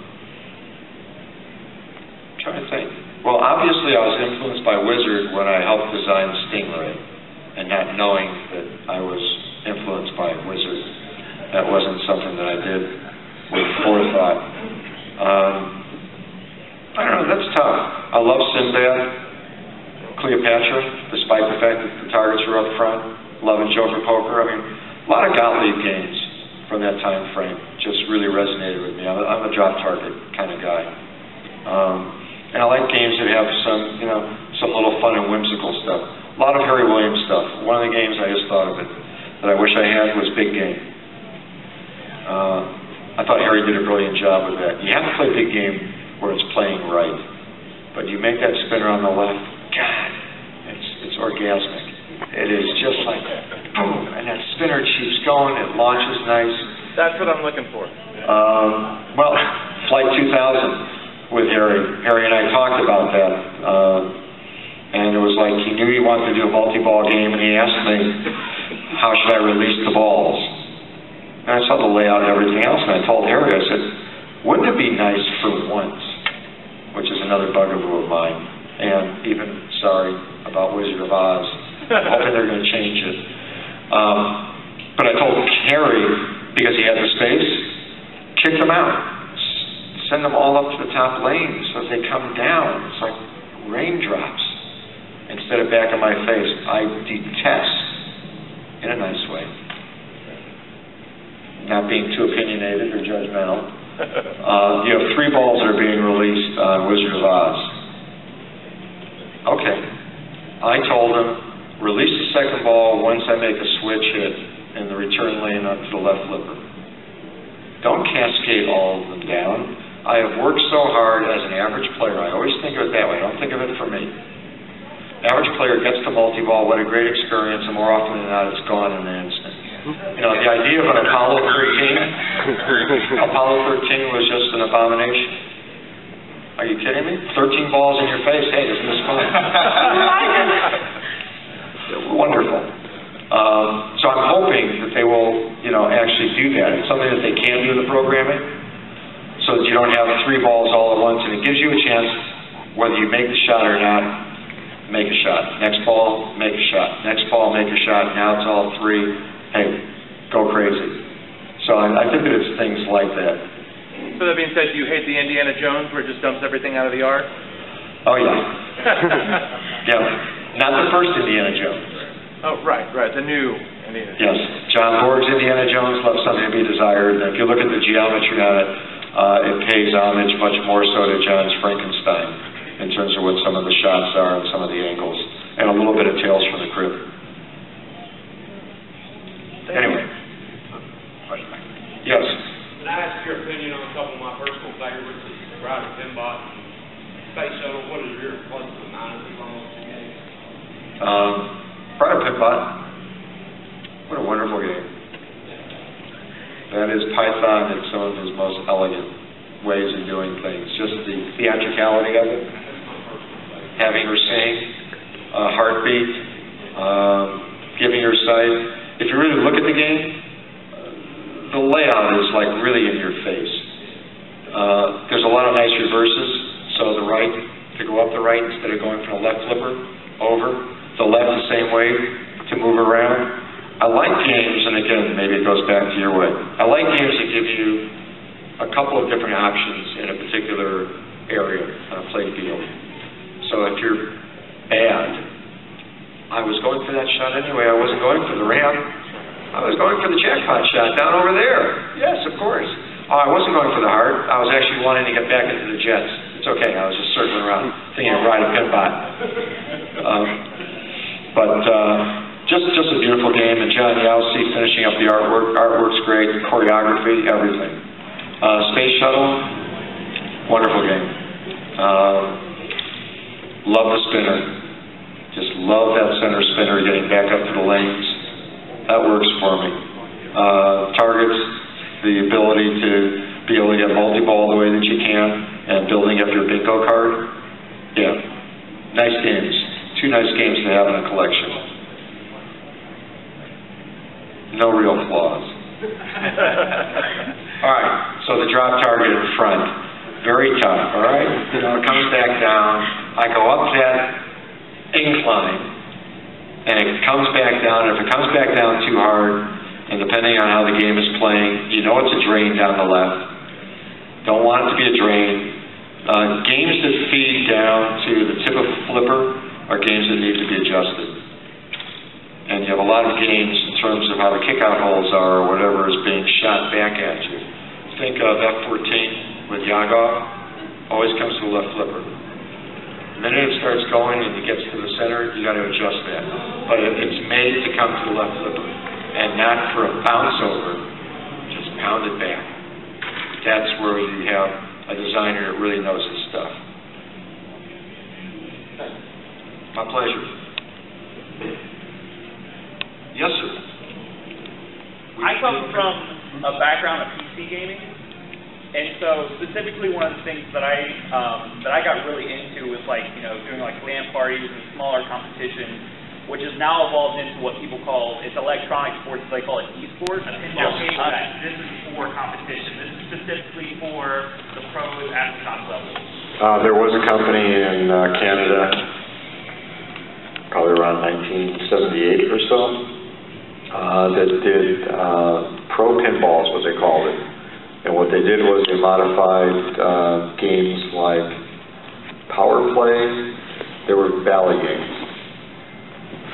trying to think. Well, obviously I was influenced by Wizard when I helped design Stingray, and not knowing that I was influenced by Wizard. That wasn't something that I did with forethought. I don't know, that's tough. I love Sinbad, Cleopatra, despite the fact that the targets were up front, loving Joker Poker. I mean, a lot of Gottlieb games from that time frame just really resonated with me. I'm a drop target kind of guy. And I like games that have some, you know, some little fun and whimsical stuff. A lot of Harry Williams stuff. One of the games I just thought of it that I wish I had was Big Game. I thought Harry did a brilliant job with that. You have to play Big Game where it's playing right. But you make that spinner on the left, God, it's orgasmic. It is just like, boom, and that spinner keeps going, it launches nice. That's what I'm looking for. Well, Flight 2000 with Harry. Harry and I talked about that. And it was like he knew he wanted to do a multi-ball game, and he asked me, how should I release the balls? And I saw the layout and everything else, and I told Harry, I said, wouldn't it be nice for once, which is another bugaboo of mine, and even sorry about Wizard of Oz. I'm hoping they're going to change it. But I told Harry, because he had the space, kick them out. Send them all up to the top lane so as they come down. It's like raindrops instead of back in my face. I detest, in a nice way, not being too opinionated or judgmental. You have 3 balls that are being released on Wizard of Oz. Okay. I told him, release the second ball once I make a switch hit in the return lane up to the left flipper. Don't cascade all of them down. I have worked so hard as an average player. I always think of it that way. I don't think of it for me. Average player gets to multi-ball, what a great experience, and more often than not, it's gone in an instant. You know, the idea of an Apollo 13, Apollo 13 was just an abomination. Are you kidding me? 13 balls in your face. Hey, isn't this fun? Wonderful. So I'm hoping that they will, you know, actually do that. It's something that they can do in the programming, so that you don't have 3 balls all at once, and it gives you a chance, whether you make the shot or not, make a shot. Next ball, make a shot. Next ball, make a shot. Now it's all 3. Hey, go crazy. So I think that it's things like that. So that being said, do you hate the Indiana Jones where it just dumps everything out of the ark? Oh, yeah. Yeah. Not the first Indiana Jones. Oh, right, the new Indiana Jones. Yes. John Borg's Indiana Jones left something to be desired. And if you look at the geometry on it, it pays homage much more so to John's Frankenstein in terms of what some of the shots are and some of the angles, and a little bit of Tales from the Crypt. Anyway. Yes? Can I ask your opinion on a couple of my personal favorites? Roger Pinball, Space Shuttle. What is your pluses and minuses on those 2 games? Roger Pinball. What a wonderful game. That is Python in some of his most elegant ways of doing things. Just the theatricality of it. Having her sing, heartbeat, giving her sight. If you really look at the game, the layout is like really in your face. There's a lot of nice reverses. So the right, to go up the right instead of going from the left flipper over. The left the same way to move around. I like games, and again, maybe it goes back to your way. I like games that give you a couple of different options in a particular area on a play field. So if you're bad, I was going for that shot anyway. I wasn't going for the ramp. I was going for the jackpot shot down over there. Yes, of course. Oh, I wasn't going for the heart. I was actually wanting to get back into the jets. It's okay. I was just circling around thinking of riding a pinball. Just a beautiful game, and John Yelsey finishing up the artwork. Artwork's great, choreography, everything. Space Shuttle, wonderful game. Love the spinner. Just love that center spinner getting back up to the lanes. That works for me. Targets, the ability to be able to get multi-ball the way that you can, and building up your bingo card. Yeah, nice games. 2 nice games to have in a collection. No real flaws. All right, so the drop target in front, very tough, all right? You know, it comes back down. I go up that incline, and it comes back down. And if it comes back down too hard, and depending on how the game is playing, you know it's a drain down the left. Don't want it to be a drain. Games that feed down to the tip of a flipper are games that need to be adjusted. And you have a lot of games in terms of how the kickout holes are or whatever is being shot back at you. Think of F-14 with Yagov, always comes to the left flipper. The minute it starts going and it gets to the center, you got to adjust that. But it's made to come to the left flipper, and not for a bounce over, just pound it back. That's where you have a designer that really knows his stuff. My pleasure. Yes, sir. I come from a background of PC gaming, and so specifically one of the things that I got really into was doing LAN parties and smaller competitions, which has now evolved into what people call electronic sports. They call it esports. A pinball game. This is for competition. This is specifically for the pros at the top level. There was a company in Canada, probably around 1978 or so, that did pro pinball is what they called it. And what they did was they modified games like Power Play. They were bally games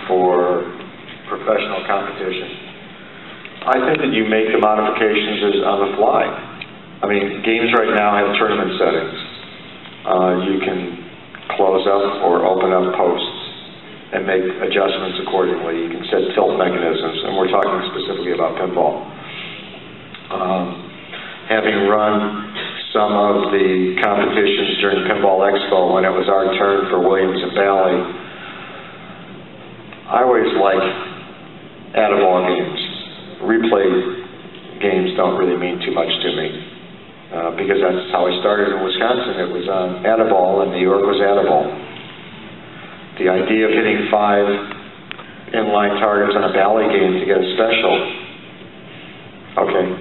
for professional competition. I think that you make the modifications on the fly. I mean, games right now have tournament settings. You can close up or open up posts and make adjustments accordingly. You can set tilt mechanisms, and we're talking specifically about pinball. Having run some of the competitions during Pinball Expo when it was our turn for Williams and Bally, I always like add-a-ball games. Replay games don't really mean too much to me because that's how I started in Wisconsin. It was on add-a-ball, and New York was add-a-ball. The idea of hitting 5 inline targets on a Bally game to get a special, okay,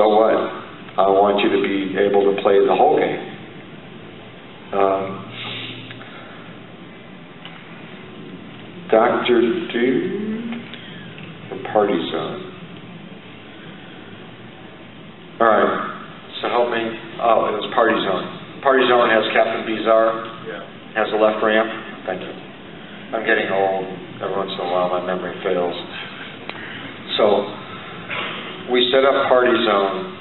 so what? I want you to be able to play the whole game. Dr. Dude, the Party Zone. All right, so help me. Oh, it was Party Zone. Party Zone has Captain Bizarre, has a left ramp. Thank you. I'm getting old. Every once in a while my memory fails. So we set up Party Zone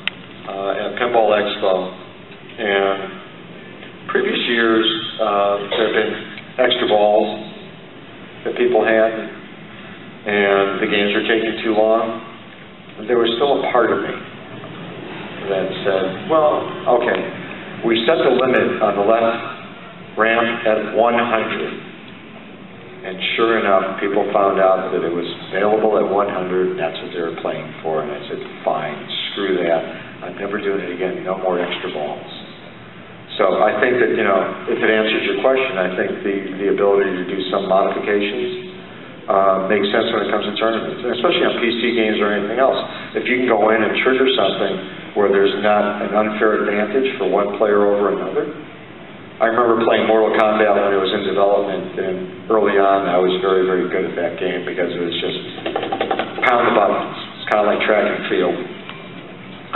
at Pinball Expo, and previous years there have been extra balls that people had, and the games were taking too long. There was still a part of me that said, well, okay, we set the limit on the left ramp at 100. And sure enough, people found out that it was available at 100, and that's what they were playing for. And I said, fine, screw that. I'm never doing it again. No more extra balls. So I think that, if it answers your question, I think the ability to do some modifications makes sense when it comes to tournaments, and especially on PC games or anything else. If you can go in and trigger something where there's not an unfair advantage for one player over another. I remember playing Mortal Kombat when it was in development, and early on I was very, very good at that game because it was just pound the buttons. It's kind of like track and field.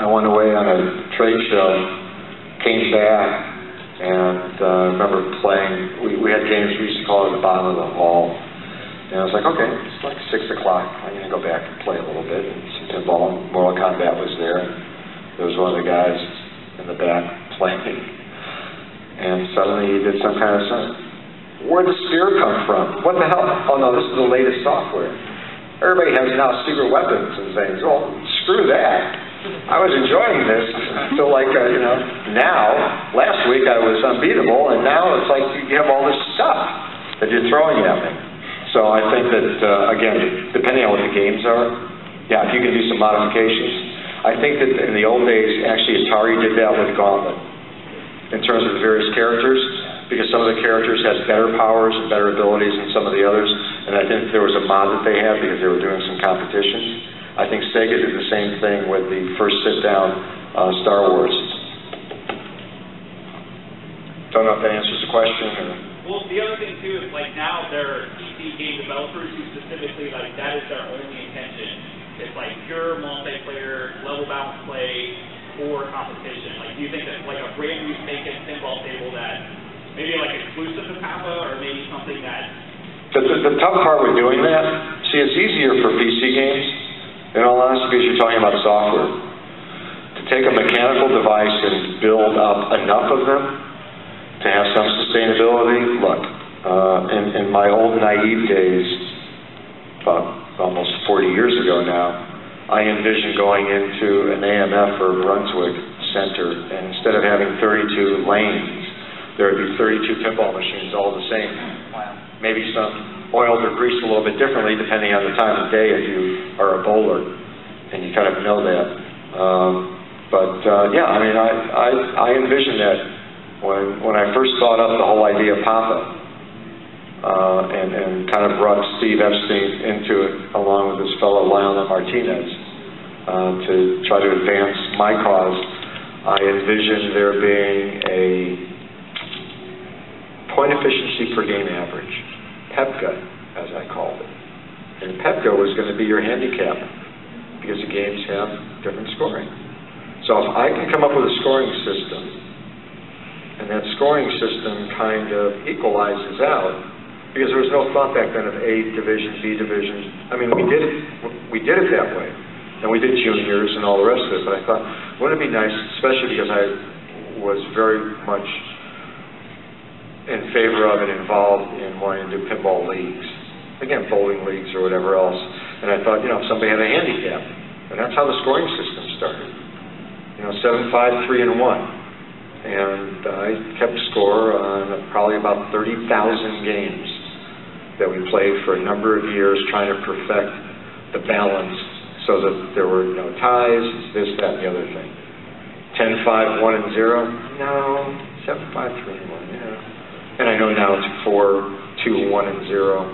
I went away on a trade show, came back, and I remember playing, we had games we used to call it the bottom of the hall. And I was like, okay, it's like 6 o'clock. I'm going to go back and play a little bit. And some pinball, Mortal Kombat was there. And there was one of the guys in the back playing. And suddenly he did some kind of something. Where'd the spear come from? What the hell? Oh no, this is the latest software. Everybody has now secret weapons and things. Well, screw that. I was enjoying this until now, last week I was unbeatable, and now it's like you have all this stuff that you're throwing at me. So I think that, again, depending on what the games are, yeah, if you can do some modifications. I think that in the old days, actually Atari did that with Gauntlet in terms of the various characters, because some of the characters had better powers and better abilities than some of the others, and I think there was a mod that they had because they were doing some competitions. I think Sega did the same thing with the first sit-down Star Wars. Don't know if that answers the question? Or? Well, the other thing too is like now there are PC game developers who specifically like that is their only intention. It's like pure multiplayer, level balance play for competition. Like, do you think that like a brand new making pinball table that maybe like exclusive to PAPA or maybe something that? The tough part with doing that, see, it's easier for PC games, in all honesty, because you're talking about software. To take a mechanical device and build up enough of them to have some sustainability, look, in my old naive days, almost 40 years ago now, I envisioned going into an AMF or Brunswick center, and instead of having 32 lanes, there would be 32 pinball machines all the same. Wow. Maybe some oiled or greased a little bit differently depending on the time of day if you are a bowler, and you kind of know that. Yeah, I mean, I envisioned that when I first thought up the whole idea of PAPA, and kind of brought Steve Epstein into it along with his fellow Lionel Martinez to try to advance my cause. I envisioned there being a point efficiency per game average, PEPGA, as I called it. And PEPGA was going to be your handicap because the games have different scoring. So if I can come up with a scoring system, and that scoring system kind of equalizes out, because there was no thought back then of A division, B division. I mean, we did it that way, and we did juniors and all the rest of it. But I thought, wouldn't it be nice, especially because I was very much in favor of and involved in wanting to do pinball leagues, again, bowling leagues or whatever else. And I thought, if somebody had a handicap, and that's how the scoring system started. 7, 5, 3, and 1. And I kept score on probably about 30,000 games that we played for a number of years, trying to perfect the balance so that there were no ties, this, that, and the other thing. 10, 5, 1, and 0? No. 7, 5, 3, and 1, yeah. And I know now it's 4, 2, 1, and 0.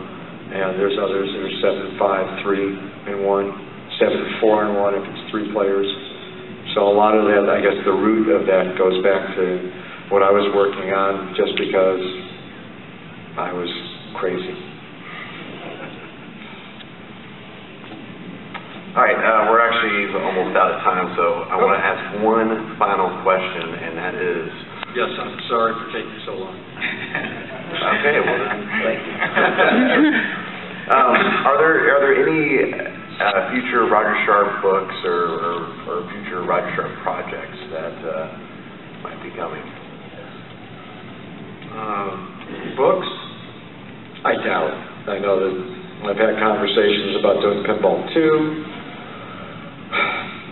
And there's others that are 7, 5, 3, and 1. 7, 4, and 1 if it's 3 players. So a lot of that, I guess the root of that goes back to what I was working on just because I was crazy. All right, we're actually almost out of time, so I want to ask one final question, and that is... Yes, I'm sorry for taking so long. Okay, well then, thank you. Are there any future Roger Sharpe books or future Roger Sharpe projects that might be coming? Books? I doubt. I know that I've had conversations about doing Pinball 2.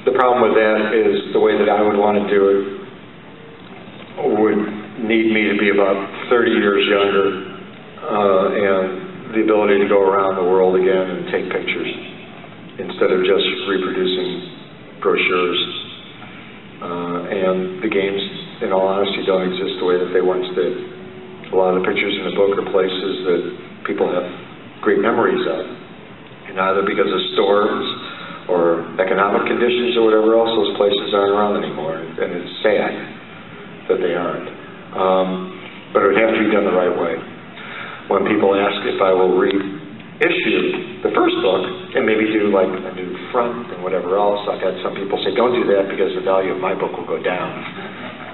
The problem with that is the way that I would want to do it would need me to be about 30 years younger and the ability to go around the world again and take pictures instead of just reproducing brochures. And the games, in all honesty, don't exist the way that they once did. A lot of the pictures in the book are places that people have great memories of. And either because of storms or economic conditions or whatever else, those places aren't around anymore. And it's sad that they aren't. But it would have to be done the right way. When people ask if I will reissue the first book and maybe do like a new front and whatever else, I've had some people say, don't do that because the value of my book will go down.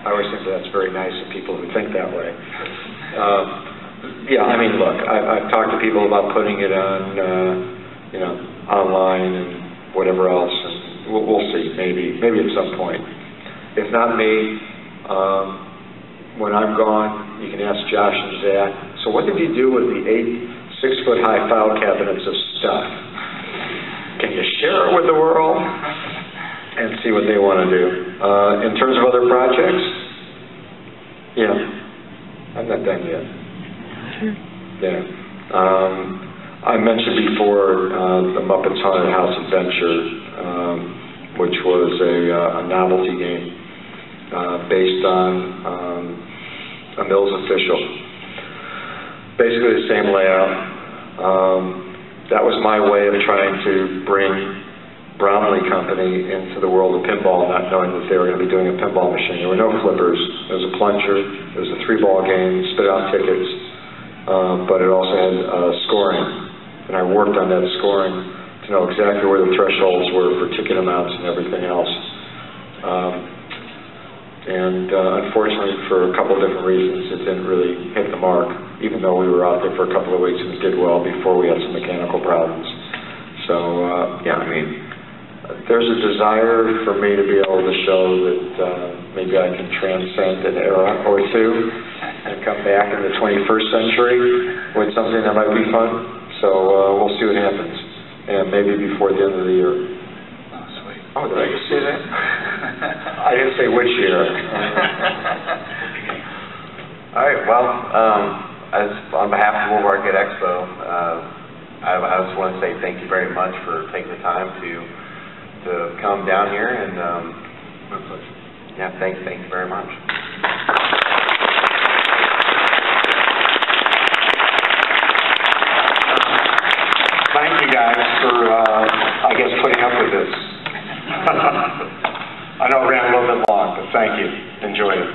I always think that's very nice of people who think that way. Yeah, I mean, look, I've talked to people about putting it on, online and whatever else, and we'll see, maybe at some point. If not me, when I'm gone, you can ask Josh and Zach, so what did you do with the 8 6-foot-high file cabinets of stuff? Can you share it with the world? And see what they want to do. In terms of other projects, I'm not done yet. I mentioned before the Muppets Haunted House Adventure, which was a novelty game based on a Mills official. Basically the same layout. That was my way of trying to bring Brownlee company into the world of pinball, not knowing that they were going to be doing a pinball machine. There were no flippers. There was a plunger. There was a 3-ball game, spit out tickets, but it also had scoring. And I worked on that scoring to know exactly where the thresholds were for ticket amounts and everything else. Unfortunately, for a couple of different reasons, it didn't really hit the mark, even though we were out there for a couple of weeks and did well before we had some mechanical problems. So, yeah, I mean, there's a desire for me to be able to show that maybe I can transcend an era or two and come back in the 21st century with something that might be fun. So we'll see what happens, and maybe before the end of the year. Oh, sweet. Oh, did I just say that? I didn't say which year. All right, well, on behalf of World Market Expo, I just want to say thank you very much for taking the time to come down here, and My pleasure. yeah, thank you very much. Thank you guys for, I guess, putting up with this. I know it ran a little bit long, but thank you. Enjoyed it.